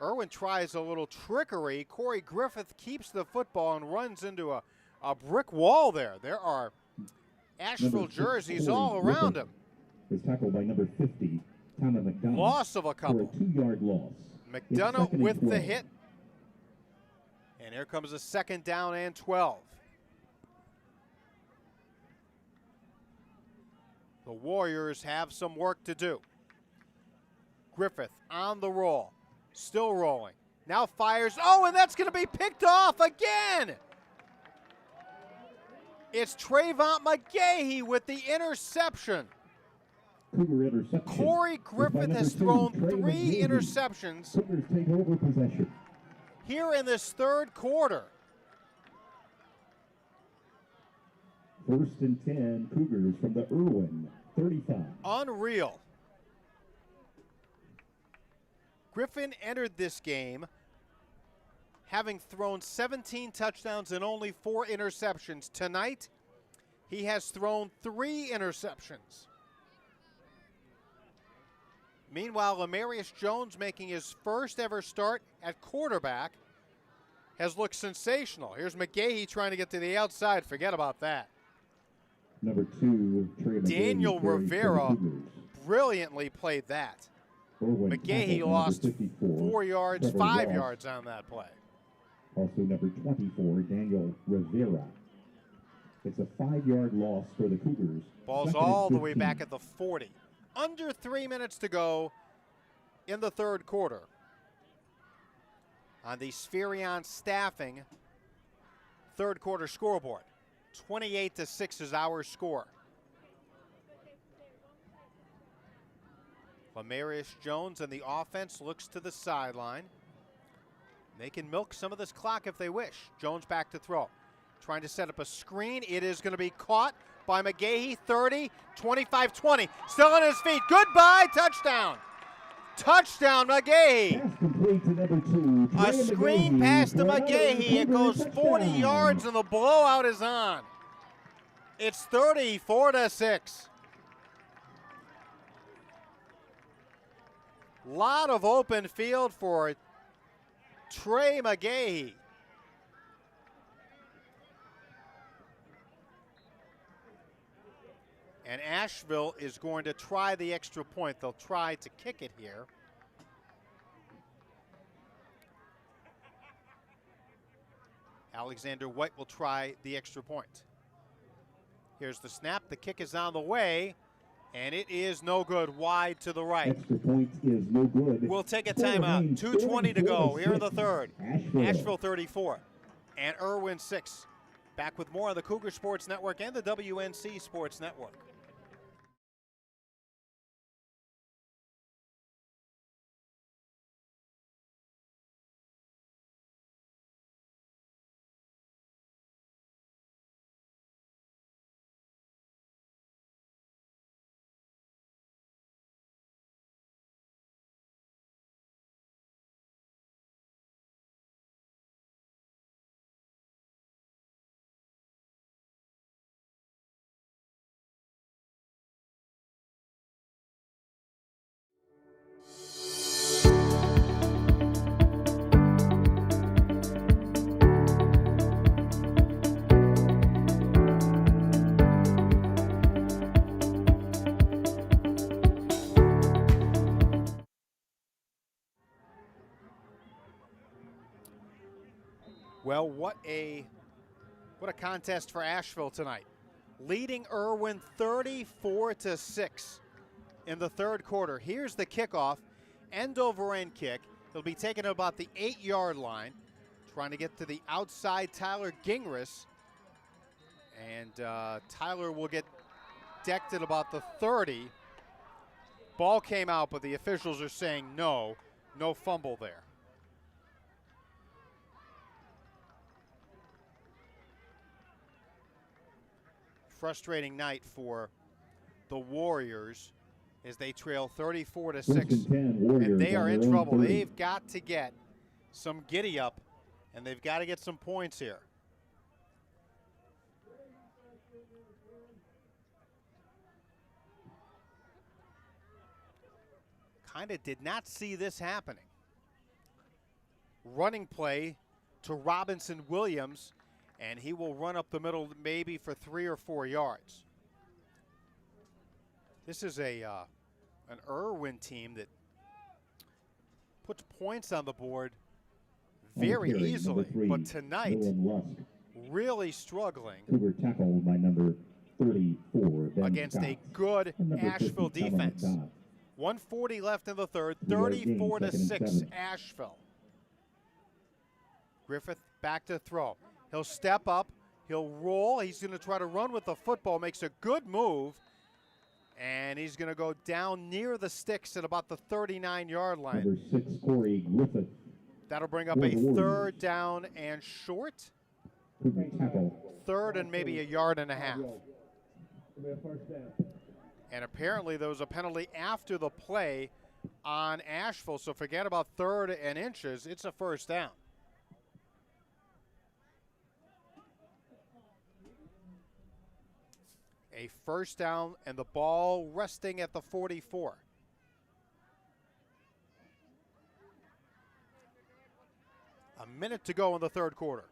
Erwin tries a little trickery. Corey Griffith keeps the football and runs into a a brick wall there. There are Asheville jerseys all around him. Was tackled by number 50, Thomas McDonough. Loss of a couple. For a 2-yard loss. McDonough with the hit. And here comes a 2nd down and 12. The Warriors have some work to do. Griffith on the roll. Still rolling. Now fires. Oh, and that's going to be picked off again. It's Trayvon McGahee with the interception. Cougar interception. Corey Griffith has thrown 3 interceptions Cougars take over possession. here in this 3rd quarter. 1st and 10, Cougars from the Erwin 35. Unreal. Griffin entered this game having thrown 17 touchdowns and only 4 interceptions. Tonight, he has thrown 3 interceptions. Meanwhile, Lamarius Jones, making his first ever start at quarterback, has looked sensational. Here's McGahee trying to get to the outside. Forget about that. Number 2, Trey Daniel McGahee Rivera brilliantly played that. Erwin McGahee tackled lost 54, 4 yards, Trevor 5 Ross. yards on that play. Also number 24, Daniel Rivera. It's a 5-yard loss for the Cougars. Ball's 2nd and all the way 15. back at the 40. Under 3 minutes to go in the 3rd quarter. On the Spherion Staffing 3rd quarter scoreboard. 28-6 is our score. Lamarius Jones and the offense looks to the sideline. They can milk some of this clock if they wish. Jones back to throw. Trying to set up a screen. It is going to be caught by McGahee. 30, 25, 20. Still on his feet. Goodbye. Touchdown. Touchdown, McGahee. Pass complete to number 2, A Trey screen McGahee pass to for another McGahee. It Cougar goes 40 touchdown. yards and the blowout is on. It's 34-6. Lot of open field for Trey McGahee. And Asheville is going to try the extra point. They'll try to kick it here. Alexander White will try the extra point. Here's the snap. The kick is on the way, and it is no good. Wide to the right. Extra point is no good. We'll take a Score timeout. remains 2:20 to go here in the 34-6. 3rd. Asheville. Asheville 34 and Erwin 6. Back with more on the Cougar Sports Network and the WNC Sports Network. Well, what a contest for Asheville tonight. Leading Erwin 34-6 in the 3rd quarter. Here's the kickoff. End over end kick. It'll be taken about the 8-yard line. Trying to get to the outside, Tyler Gingras. And Tyler will get decked at about the 30. Ball came out, but the officials are saying no fumble there. Frustrating night for the Warriors as they trail 34-6. 1st and 10, Warriors And they are on in their own trouble. 30. They've got to get some giddy up, and they've got to get some points here. Kind of did not see this happening. Running play to Robinson Williams, and he will run up the middle maybe for 3 or 4 yards. This is an Erwin team that puts points on the board very easily, but tonight really struggling tackled by number 34 against a good Asheville defense. 140 left in the third, 34-6 Asheville. Griffith back to throw. He'll step up, he'll roll, he's going to try to run with the football, makes a good move, and he's going to go down near the sticks at about the 39-yard line. Number 6, Corey Griffith. That'll bring up a third down and short. Third and maybe a yard and a half. And apparently there was a penalty after the play on Asheville, so forget about third and inches. It's a first down. A first down and the ball resting at the 44. A minute to go in the third quarter.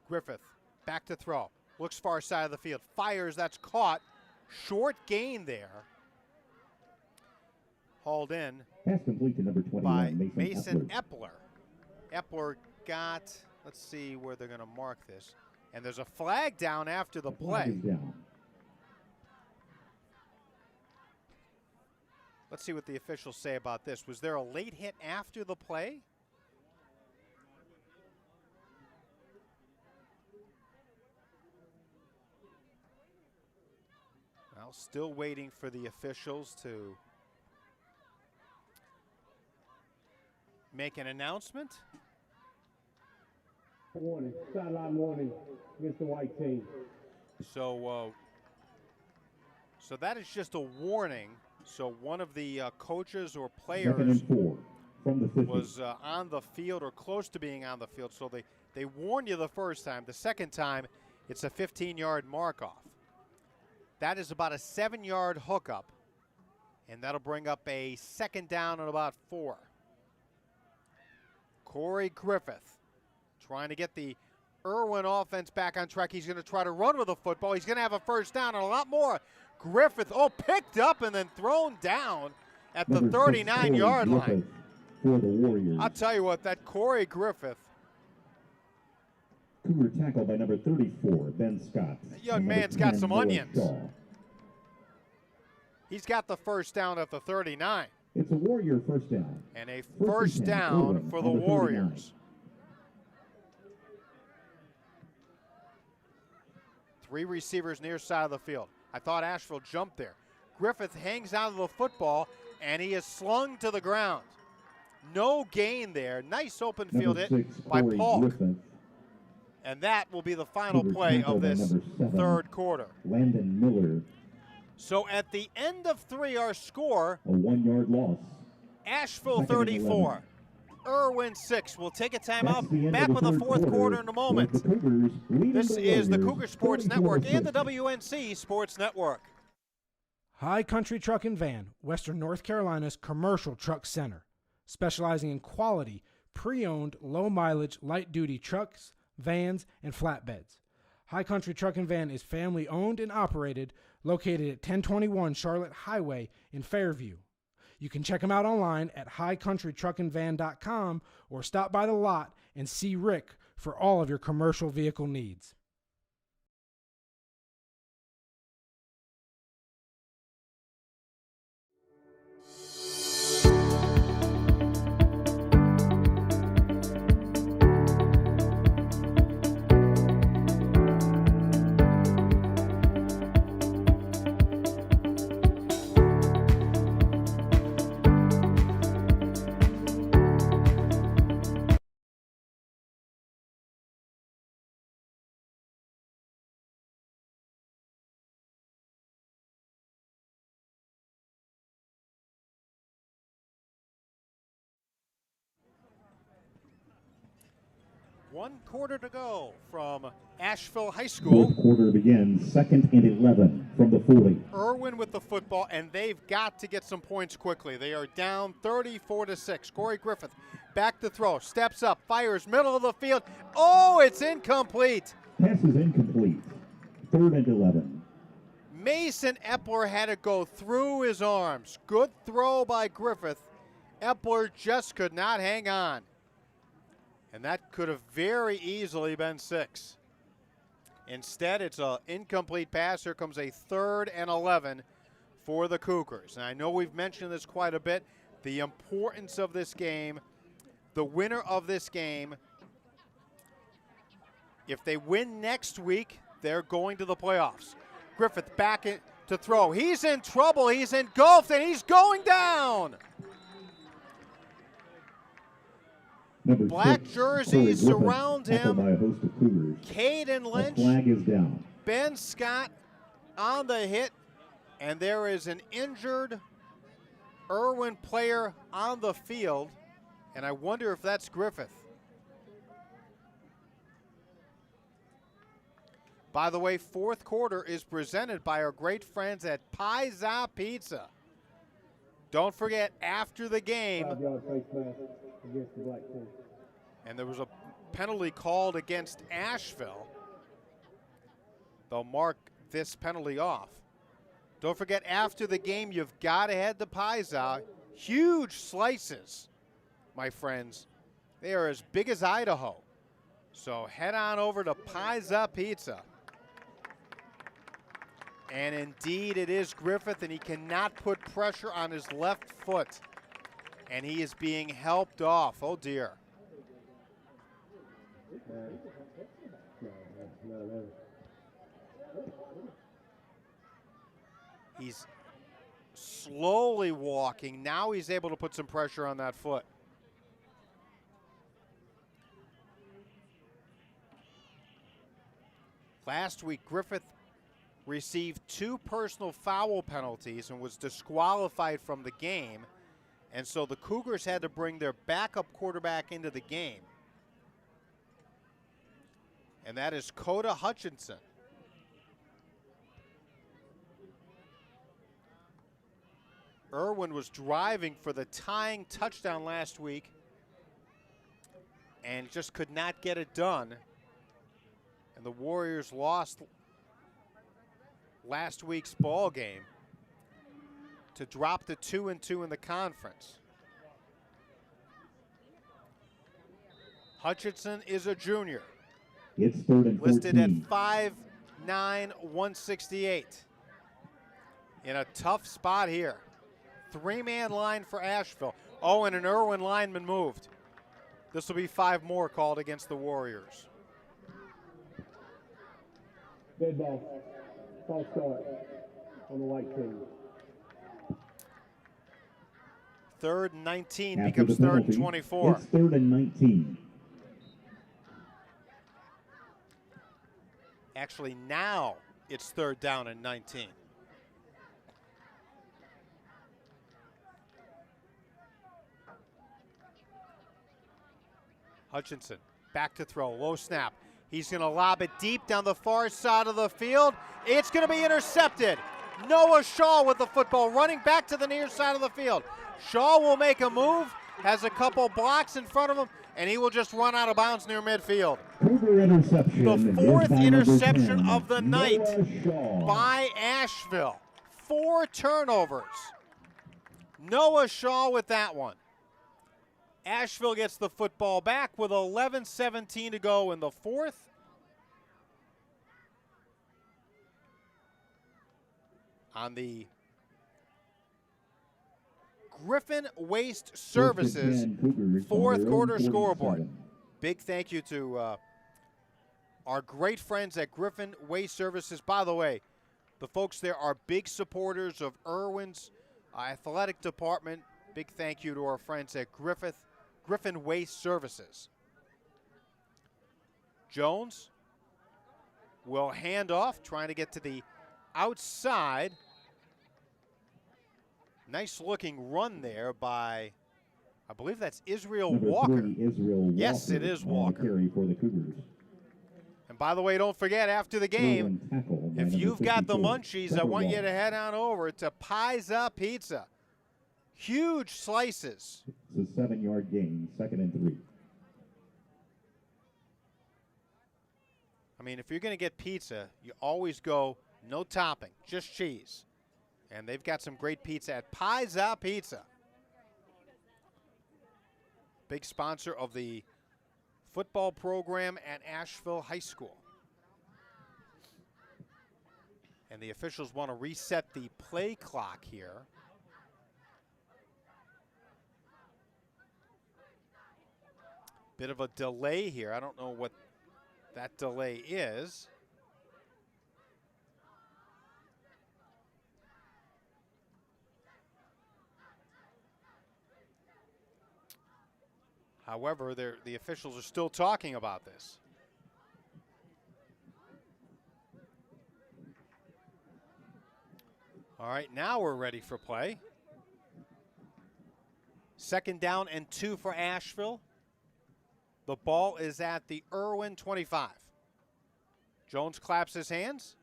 Griffith back to throw. Looks far side of the field. Fires, that's caught. Short gain there. Hauled in Pass complete to number 21, by Mason Epler. Epler got, let's see where they're going to mark this. And there's a flag down after the play. Let's see what the officials say about this. Was there a late hit after the play? Well, still waiting for the officials to make an announcement. Warning, sideline warning against the white team. So that is just a warning. So one of the coaches or players was on the field or close to being on the field. So they warn you the first time. The second time, it's a 15-yard mark-off. That is about a 7-yard hookup, and that'll bring up a second down and about 4. Corey Griffith trying to get the Erwin offense back on track. He's going to try to run with the football. He's going to have a first down and a lot more. Griffith, picked up and then thrown down at the 39-yard line. For the Warriors. I'll tell you what, that Corey Griffith. Cougar tackled by number 34, Ben Scott. That young man's got some onions. He's got the first down at the 39. It's a Warrior first down. And a first down for the Warriors. 3 receivers near side of the field. I thought Asheville jumped there. Griffith hangs out of the football, and he is slung to the ground. No gain there. Nice open field hit by Polk. And that will be the final play of this third quarter. Landon Miller. So at the end of 3, our score, a 1-yard loss. Asheville 34, Erwin 6. We'll take a timeout. Back with the fourth quarter in a moment. This is the Cougar Sports Network and the WNC Sports Network. High Country Truck and Van, Western North Carolina's commercial truck center, specializing in quality, pre-owned, low-mileage, light-duty trucks, vans, and flatbeds. High Country Truck and Van is family-owned and operated, located at 1021 Charlotte Highway in Fairview. You can check them out online at highcountrytruckandvan.com or stop by the lot and see Rick for all of your commercial vehicle needs. 1 quarter to go from Asheville High School. Fourth quarter begins, 2nd and 11 from the 40. Erwin with the football, and they've got to get some points quickly. They are down 34-6. Corey Griffith back to throw, steps up, fires middle of the field. Oh, it's incomplete. Pass is incomplete. 3rd and 11. Mason Epler had to go through his arms. Good throw by Griffith. Epler just could not hang on. And that could have very easily been 6. Instead, it's an incomplete pass. Here comes a 3rd and 11 for the Cougars. And I know we've mentioned this quite a bit, the importance of this game. The winner of this game, if they win next week, they're going to the playoffs. Griffith back to throw. He's in trouble. He's engulfed, and he's going down. Number Black 6, jerseys surround him. By a host of Cougars. Caden Lynch. The flag is down. Ben Scott on the hit, and there is an injured Erwin player on the field, and I wonder if that's Griffith. By the way, 4th quarter is presented by our great friends at Pizza Pizza. Don't forget, after the game, and there was a penalty called against Asheville, they'll mark this penalty off. Don't forget, after the game, you've got to head to Pizza. Huge slices, my friends. They are as big as Idaho. So head on over to Pizza Pizza. And indeed, it is Griffith, and he cannot put pressure on his left foot. And he is being helped off. Oh, dear. He's slowly walking. Now he's able to put some pressure on that foot. Last week, Griffith received 2 personal foul penalties and was disqualified from the game. And so the Cougars had to bring their backup quarterback into the game. And that is Coda Hutchinson. Erwin was driving for the tying touchdown last week and just could not get it done. And the Warriors lost last week's ball game to drop to 2-2 in the conference. Hutchinson is a junior. It's 3rd and 14. Listed at 5'9", 168. In a tough spot here. 3-man line for Asheville. Oh, and an Erwin lineman moved. This will be 5 more called against the Warriors. Dead ball. False start on the white team. 3rd and 19 After becomes the 3rd and penalty, 24. It's 3rd and 19. Actually, now it's 3rd down and 19. Hutchinson back to throw, low snap. He's going to lob it deep down the far side of the field. It's going to be intercepted. Noah Shaw with the football, running back to the near side of the field. Shaw will make a move, has a couple blocks in front of him, and he will just run out of bounds near midfield. Cougar interception. The 4th interception 10, of the night Shaw. by Asheville. 4 turnovers. Noah Shaw with that one. Asheville gets the football back with 11:17 to go in the 4th. On the Griffin Waste Services 4th quarter scoreboard. Big thank you to our great friends at Griffin Waste Services. By the way, the folks there are big supporters of Erwin's athletic department. Big thank you to our friends at Griffin Waste Services. Jones will hand off, trying to get to the outside. Nice looking run there by, I believe that's Israel Number Walker. 3, Israel Walker. Yes, it is on the Walker. carry for the Cougars. And by the way, don't forget, after the game, Tackle by if number you've got the 54, munchies, I Trevor want you Walker. to head on over to Pizza Pizza. Huge slices. It's a 7-yard gain, 2nd and 3. I mean, if you're going to get pizza, you always go no topping, just cheese. And they've got some great pizza at Pizza Pizza. Big sponsor of the football program at Asheville High School. And the officials want to reset the play clock here. Bit of a delay here. I don't know what that delay is. However, the officials are still talking about this. All right, now we're ready for play. 2nd down and 2 for Asheville. The ball is at the Erwin 25. Jones claps his hands,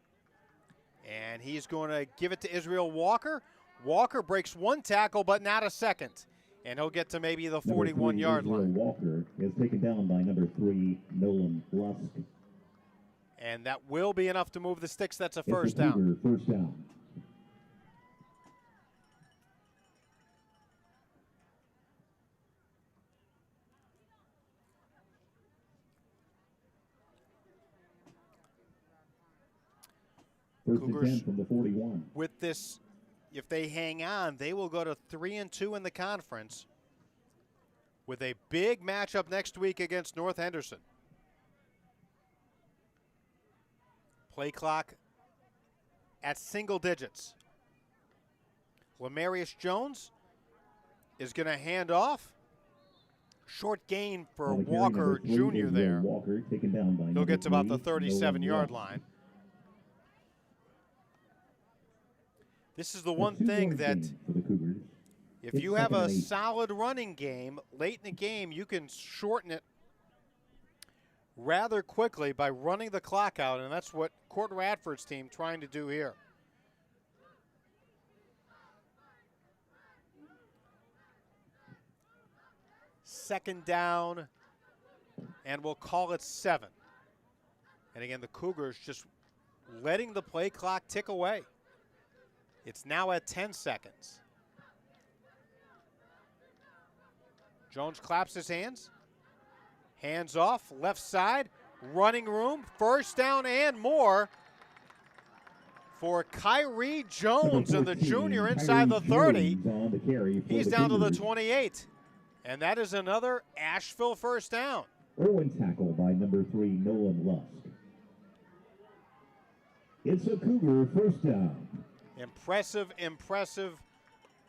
and he's going to give it to Israel Walker. Walker breaks 1 tackle, but not a second, and he'll get to maybe the 41-yard line. Walker is taken down by number 3, Nolan Lusk. And that will be enough to move the sticks. That's a It's first a down. Cougar first down. First and 10 Cougars from the 41. with this, if they hang on, they will go to 3-2 in the conference with a big matchup next week against North Henderson. Play clock at single digits. Lamarius Jones is going to hand off. Short gain for On the carry, Walker number 3, Jr. Israel there. Walker taken down by He'll number get to about 3, the 37-yard Nolan Lusk. line. This is the one thing that for the Cougars. if It's you have 2nd a and 8. solid running game late in the game, you can shorten it rather quickly by running the clock out, and that's what Court Radford's team trying to do here. Second down, and we'll call it 7. And again, the Cougars just letting the play clock tick away. It's now at 10 seconds. Jones claps his hands. Hands off, left side, running room, first down and more for Kyrie Jones and the junior inside the 30. He's down to the 28. And that is another Asheville first down. Erwin tackle by number 3, Nolan Lusk. It's a Cougar first down. Impressive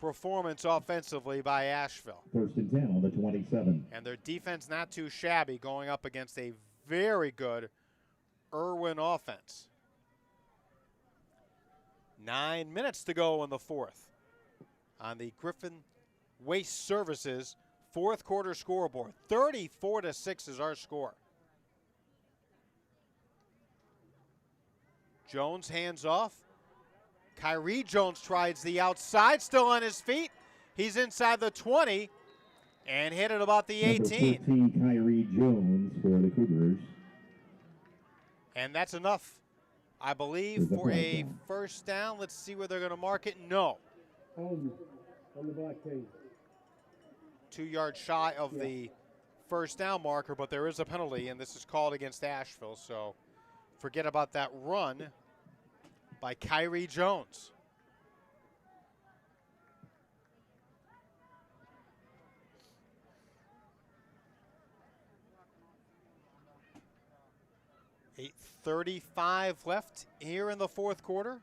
performance offensively by Asheville. First and 10 on the 27. And their defense not too shabby going up against a very good Erwin offense. 9 minutes to go in the 4th on the Griffin Waste Services 4th quarter scoreboard. 34-6 is our score. Jones hands off. Kyrie Jones tries the outside, still on his feet. He's inside the 20 and hit it about the 18. Number 14, Kyrie Jones for the Cougars. And that's enough, I believe, for a first down. Let's see where they're going to mark it. No. On the black team. 2 yards shy of the first down marker, but there is a penalty, and this is called against Asheville. So forget about that run by Kyrie Jones. .8:35 left here in the 4th quarter.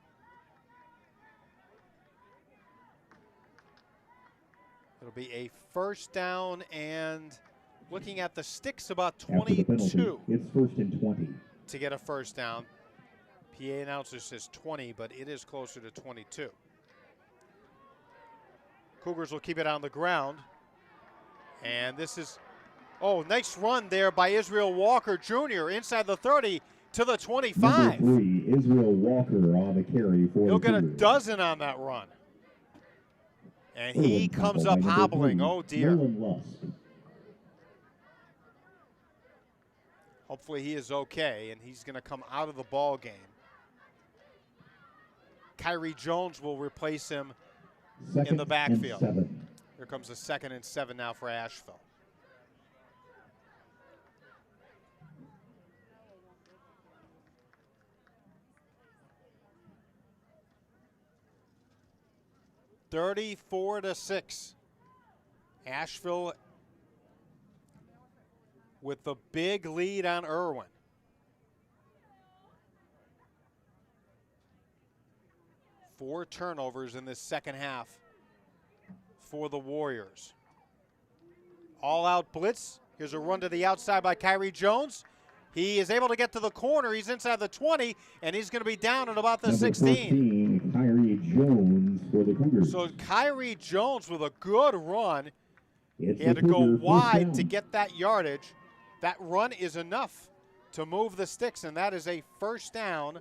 It'll be a first down, and looking at the sticks, about 22. It's first and 20. To get a first down. PA announcer says 20, but it is closer to 22. Cougars will keep it on the ground. And this is, oh, nice run there by Israel Walker Jr. inside the 30 to the 25. Number 3, Israel Walker on the carry for He'll the get a Cougars. dozen on that run. And he Erwin comes tackled up by number hobbling. 3, Oh, dear. Nolan Lusk. Hopefully he is okay, and he's going to come out of the ball game. Kyrie Jones will replace him in the backfield. And 7. Here comes the 2nd and 7 now for Asheville. (34-6). Asheville with the big lead on Erwin. Four turnovers in this second half for the Warriors. All-out blitz. Here's a run to the outside by Kyrie Jones. He is able to get to the corner. He's inside the 20, and he's going to be down at about the Number 16. 14, Kyrie Jones for the Cougars. So Kyrie Jones with a good run. It's He had the to go Cougar first wide down. to get that yardage. That run is enough to move the sticks, and that is a first down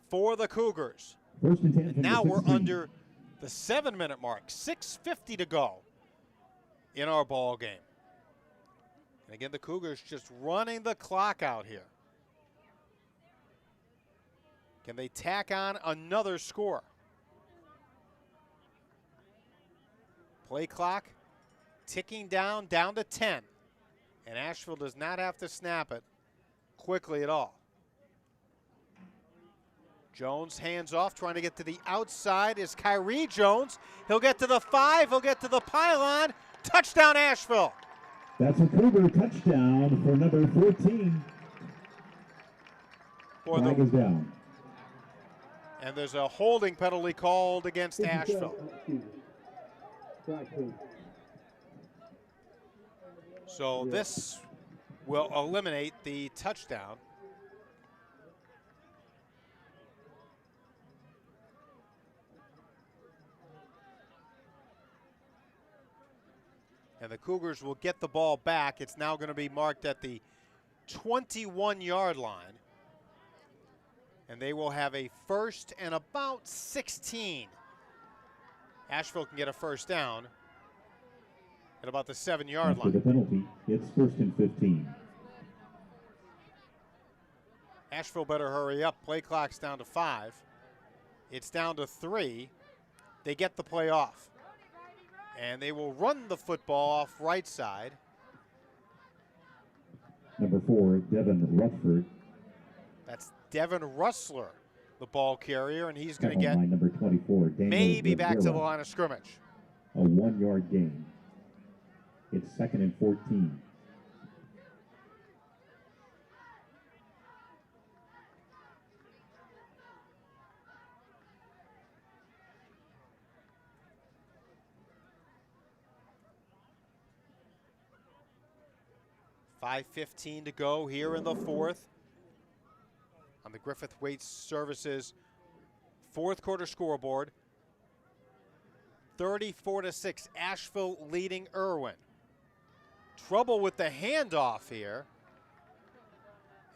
for the Cougars. First and 10 And from now the we're 16. under the 7-minute mark, 6:50 to go in our ball game. And again, the Cougars just running the clock out here. Can they tack on another score? Play clock ticking down to 10. And Asheville does not have to snap it quickly at all. Jones hands off, trying to get to the outside is Kyrie Jones. He'll get to the 5, he'll get to the pylon. Touchdown, Asheville. That's a Cougar touchdown for number 14. Flag is down. And there's a holding penalty called against Asheville. So this will eliminate the touchdown. And the Cougars will get the ball back. It's now going to be marked at the 21-yard line. And they will have a first and about 16. Asheville can get a first down at about the 7-yard After the line. penalty, it's first and 15. Asheville better hurry up. Play clock's down to 5. It's down to 3. They get the play off. And they will run the football off right side. Number 4, Devin Rutherford. That's Devin Russler, the ball carrier, and he's going to Tackled get by number 24, Daniel maybe back to the Rivera. line of scrimmage. A 1-yard gain. It's 2nd and 14. .5:15 to go here in the fourth on the Griffith Waite Services fourth quarter scoreboard. 34-6, Asheville leading Erwin. Trouble with the handoff here.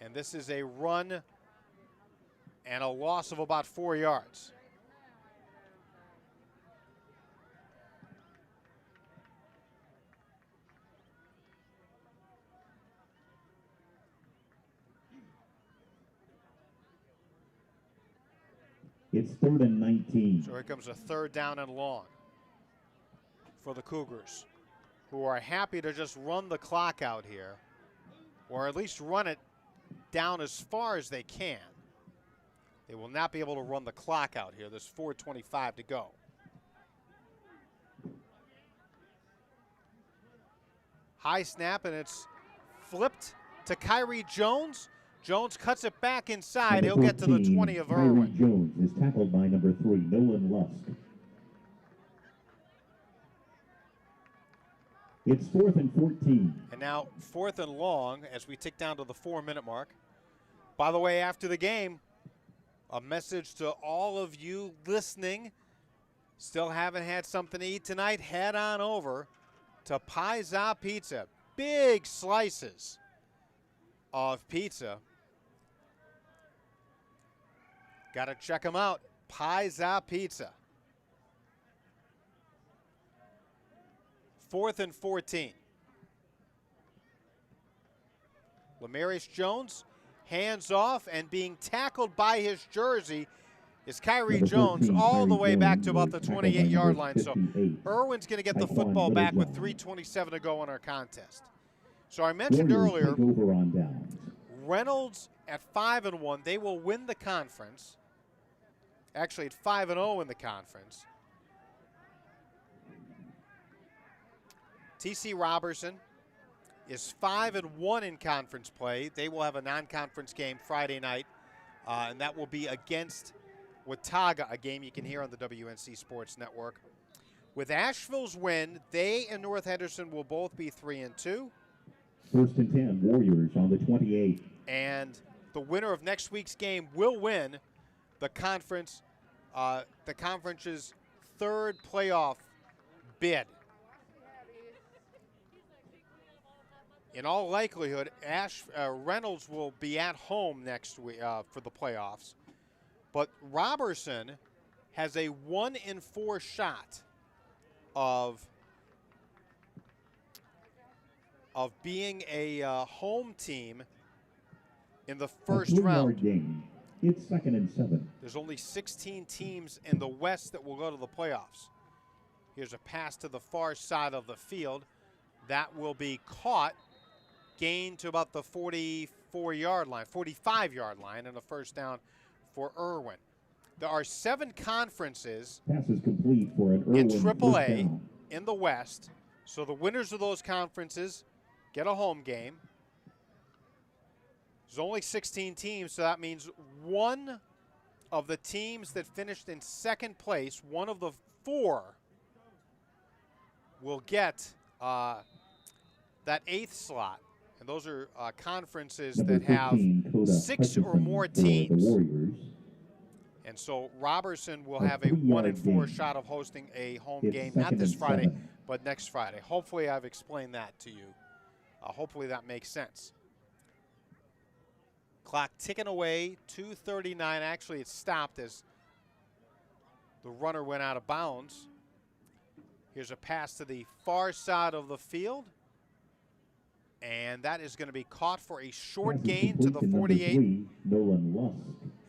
And this is a run and a loss of about 4 yards. It's 3rd and 19. So here comes a third down and long for the Cougars, who are happy to just run the clock out here, or at least run it down as far as they can. They will not be able to run the clock out here. There's 4:25 to go. High snap, and it's flipped to Kyrie Jones. Jones cuts it back inside. He'll get to the 20 of Kyrie Erwin. Jones is tackled by number 3, Nolan Lusk. It's 4th and 14. And now 4th and long as we tick down to the 4-minute mark. By the way, after the game, a message to all of you listening. Still haven't had something to eat tonight? Head on over to Pizza Pizza. Big slices of pizza. Got to check them out. Pizza Pizza. 4th and 14. Lamarius Jones, hands off, and being tackled by his jersey is Kyrie Jones all the way back to about the 28-yard line. So Erwin's going to get the football back with 3:27 to go in our contest. So I mentioned earlier, Reynolds at 5-1, they will win the conference. Actually, at 5-0 in the conference. TC Robertson is 5-1 in conference play. They will have a non-conference game Friday night, and that will be against Watauga, a game you can hear on the WNC Sports Network. With Asheville's win, they and North Henderson will both be 3-2. 1st and 10, Warriors on the 28. And the winner of next week's game will win the conference's third playoff bid. In all likelihood, Reynolds will be at home next week for the playoffs. But Robertson has a 1-in-4 shot of being a home team in the first round. Game. It's 2nd and 7. There's only 16 teams in the West that will go to the playoffs. Here's a pass to the far side of the field. That will be caught, gained to about the 45-yard line, and a first down for Erwin. There are 7 conferences Pass is complete for an Erwin in AAA in the West, so the winners of those conferences get a home game. There's only 16 teams, so that means one of the teams that finished in second place, one of the 4, will get that 8th slot. And those are conferences that have 6 or more teams. And so Robertson will have a 1-in-4 shot of hosting a home game, not this Friday, but next Friday. Hopefully I've explained that to you. Hopefully that makes sense. Clock ticking away, 2:39. Actually, it stopped as the runner went out of bounds. Here's a pass to the far side of the field. And that is going to be caught for a short gain to the 48. Nolan Lusk.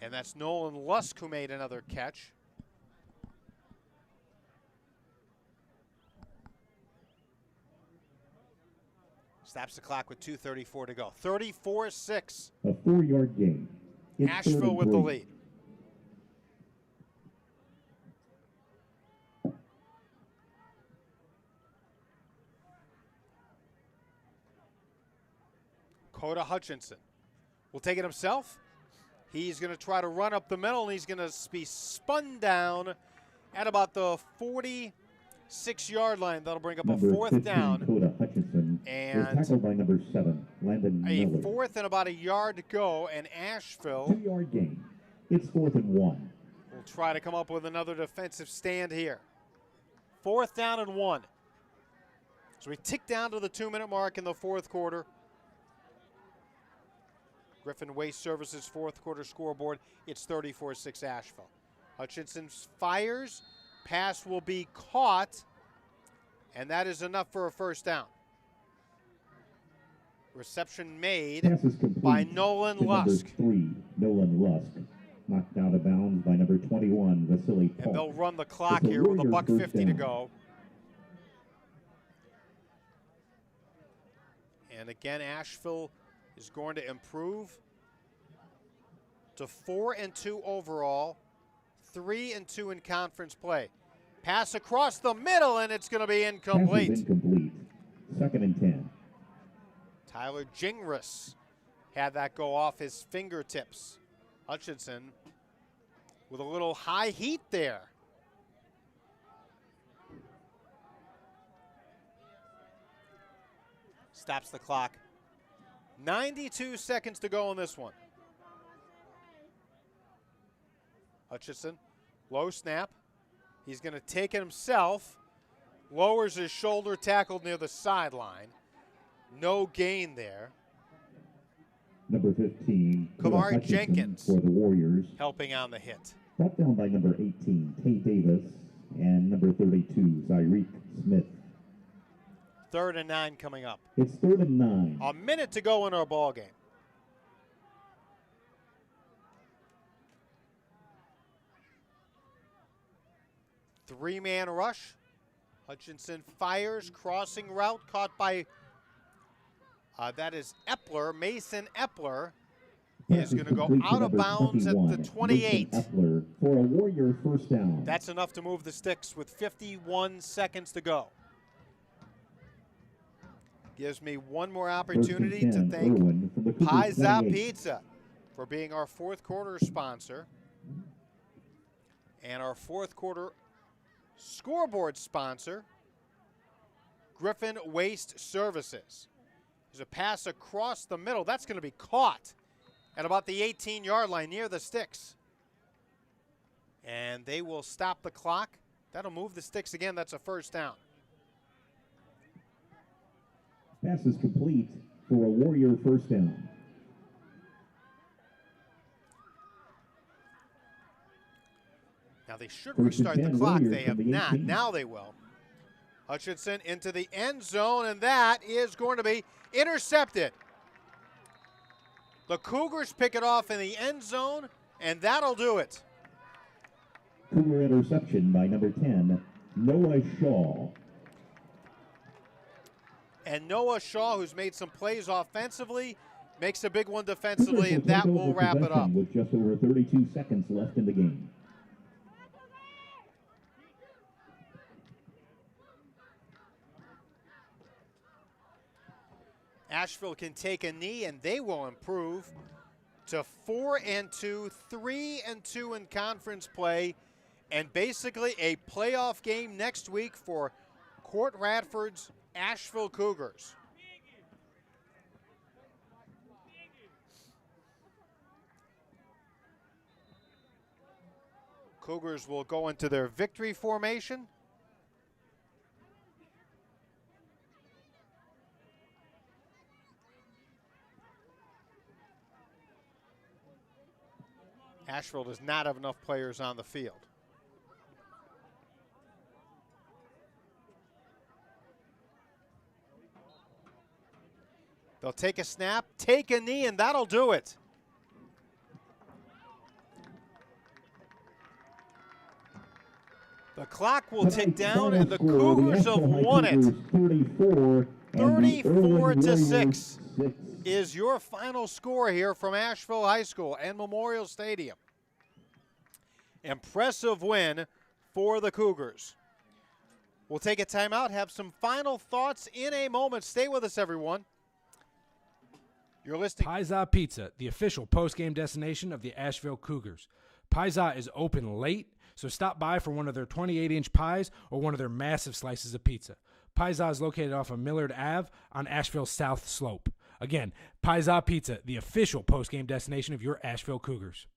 And that's Nolan Lusk who made another catch. Stops the clock with 2:34 to go. 34-6. A 4-yard gain. It's Asheville with the lead. Coda Hutchinson will take it himself. He's going to try to run up the middle, and he's going to be spun down at about the 46-yard line. That'll bring up a 4th down. Coda Hutchinson and was tackled by number 7, Landon a Miller. 4th and about a yard to go, and Asheville 2-yard gain. It's 4th and 1. We'll try to come up with another defensive stand here. 4th down and 1. So we tick down to the 2-minute mark in the 4th quarter. Griffin Waste Services 4th quarter scoreboard. It's 34-6 Asheville. Hutchinson fires. Pass will be caught. And that is enough for a first down. Reception made by Nolan Lusk. Number 3, Nolan Lusk. Knocked out of bounds by number 21, Vasily Polk. And they'll run the clock here with a $1:50 to go. And again, Asheville is going to improve to 4-2 overall, 3-2 in conference play. Pass across the middle, and it's going to be incomplete. Pass is incomplete. 2nd and 10. Tyler Gingras had that go off his fingertips. Hutchinson with a little high heat there. Stops the clock. 92 seconds to go on this one. Hutchinson, low snap. He's going to take it himself. Lowers his shoulder, tackled near the sideline. No gain there. Number 15, Kamari Hutchinson Jenkins for the Warriors. helping on the hit. Brought down by number 18, Tay Davis, and number 32, Zyreek Smith. 3rd and 9 coming up. It's 3rd and 9. A minute to go in our ball game. Three-man rush. Hutchinson fires, crossing route, caught by, that is Epler. Mason Epler is going to go out of bounds at the 28. Epler for a Warrior first down. That's enough to move the sticks with 51 seconds to go. Gives me one more opportunity to thank Erwin from the Cougars, Pizza 28. Pizza for being our 4th quarter sponsor and our 4th quarter scoreboard sponsor, Griffin Waste Services. There's a pass across the middle. That's going to be caught at about the 18-yard line near the sticks. And they will stop the clock. That'll move the sticks again. That's a first down. Pass is complete for a Warrior first down. Now they should First and restart the 10 clock. Warriors They have from the not. 18. Now they will. Hutchinson into the end zone, and that is going to be intercepted. The Cougars pick it off in the end zone, and that'll do it. Cougar interception by number 10, Noah Shaw. And Noah Shaw, who's made some plays offensively, makes a big one defensively, and that will wrap it up. With just over 32 seconds left in the game. Asheville can take a knee, and they will improve to 4-2, 3-2 in conference play, and basically a playoff game next week for Court Radford's Asheville Cougars. Cougars will go into their victory formation. Asheville does not have enough players on the field. They'll take a snap, take a knee, and that'll do it. The clock will tick down, and the Cougars have won it. 34-6 is your final score here from Asheville High School and Memorial Stadium. Impressive win for the Cougars. We'll take a timeout, have some final thoughts in a moment. Stay with us, everyone. You're listening. Pizza Pizza, the official post-game destination of the Asheville Cougars. Pizza is open late, so stop by for one of their 28-inch pies or one of their massive slices of pizza. Pizza is located off of Millard Ave on Asheville's South Slope. Again, Pizza Pizza, the official post-game destination of your Asheville Cougars.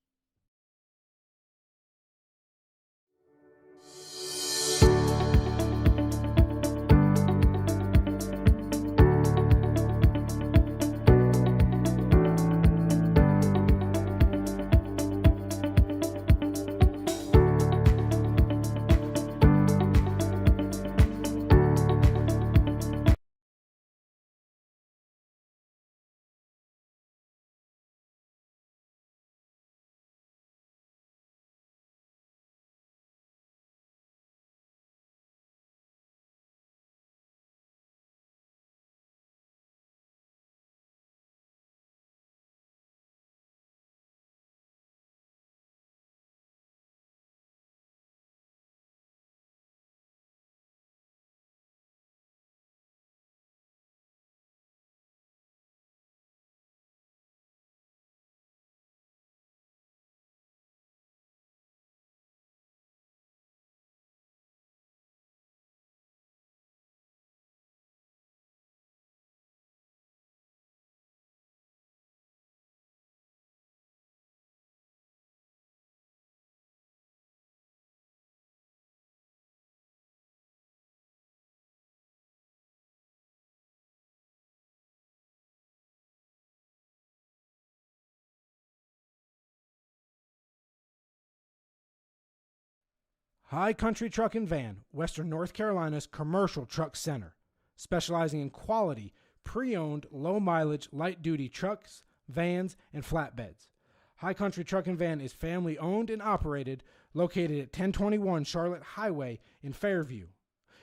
High Country Truck and Van, Western North Carolina's commercial truck center, specializing in quality, pre-owned, low-mileage, light-duty trucks, vans, and flatbeds. High Country Truck and Van is family-owned and operated, located at 1021 Charlotte Highway in Fairview.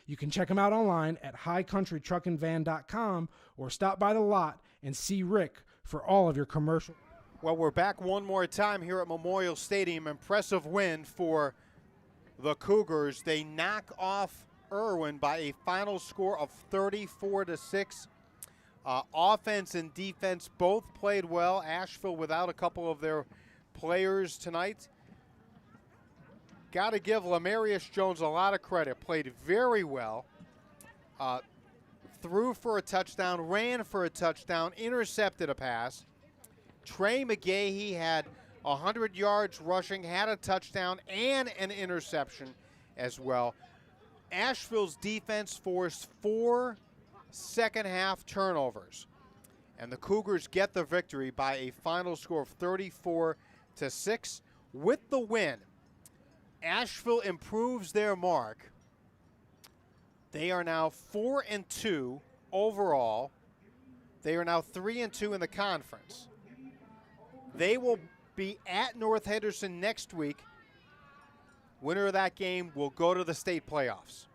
You can check them out online at highcountrytruckandvan.com or stop by the lot and see Rick for all of your commercial. Well, we're back one more time here at Memorial Stadium. Impressive win for the Cougars. They knock off Erwin by a final score of 34-6. Offense and defense both played well. Asheville without a couple of their players tonight. Got to give Lamarius Jones a lot of credit. Played very well. Threw for a touchdown, ran for a touchdown, intercepted a pass. Trey McGahee had 100 yards rushing, had a touchdown and an interception as well. Asheville's defense forced 4 second-half turnovers, and the Cougars get the victory by a final score of 34-6. With the win, Asheville improves their mark. They are now 4-2 overall. They are now 3-2 in the conference. They will be at North Henderson next week. Winner of that game will go to the state playoffs.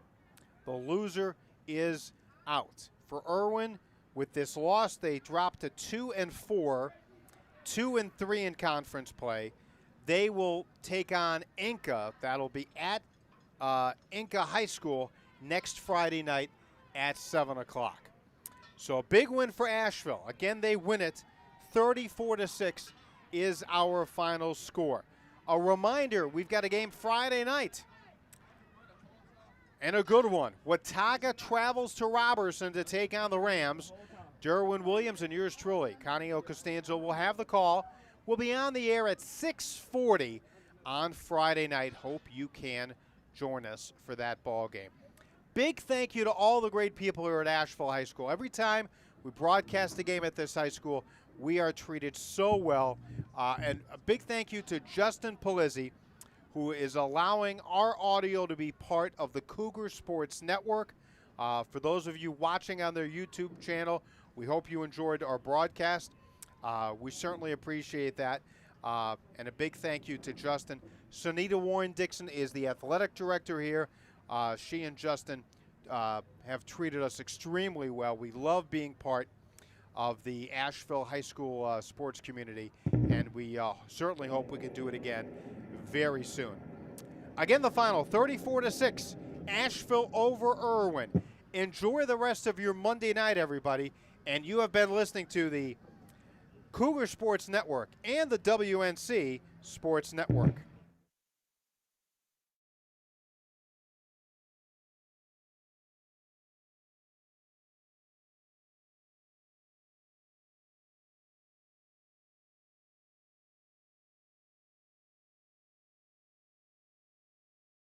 The loser is out. For Erwin, with this loss, they drop to 2-4, 2-3 in conference play. They will take on Inca. That'll be at Inca High School next Friday night at 7 o'clock. So a big win for Asheville. Again, they win it. 34-6 is our final score. A reminder, we've got a game Friday night. And a good one. Watauga travels to Robertson to take on the Rams. Derwin Williams and yours truly, Connie Costanzo, will have the call. We'll be on the air at 6:40 on Friday night. Hope you can join us for that ball game. Big thank you to all the great people here at Asheville High School. Every time we broadcast a game at this high school, we are treated so well. And a big thank you to Justin Polizzi, who is allowing our audio to be part of the Cougar Sports Network. For those of you watching on their YouTube channel, we hope you enjoyed our broadcast. We certainly appreciate that. And a big thank you to Justin. Sunita Warren-Dixon is the athletic director here. She and Justin have treated us extremely well. We love being part of the Asheville High School sports community, and we certainly hope we can do it again very soon. Again, the final, 34-6, Asheville over Erwin. Enjoy the rest of your Monday night, everybody, and you have been listening to the Cougar Sports Network and the WNC Sports Network.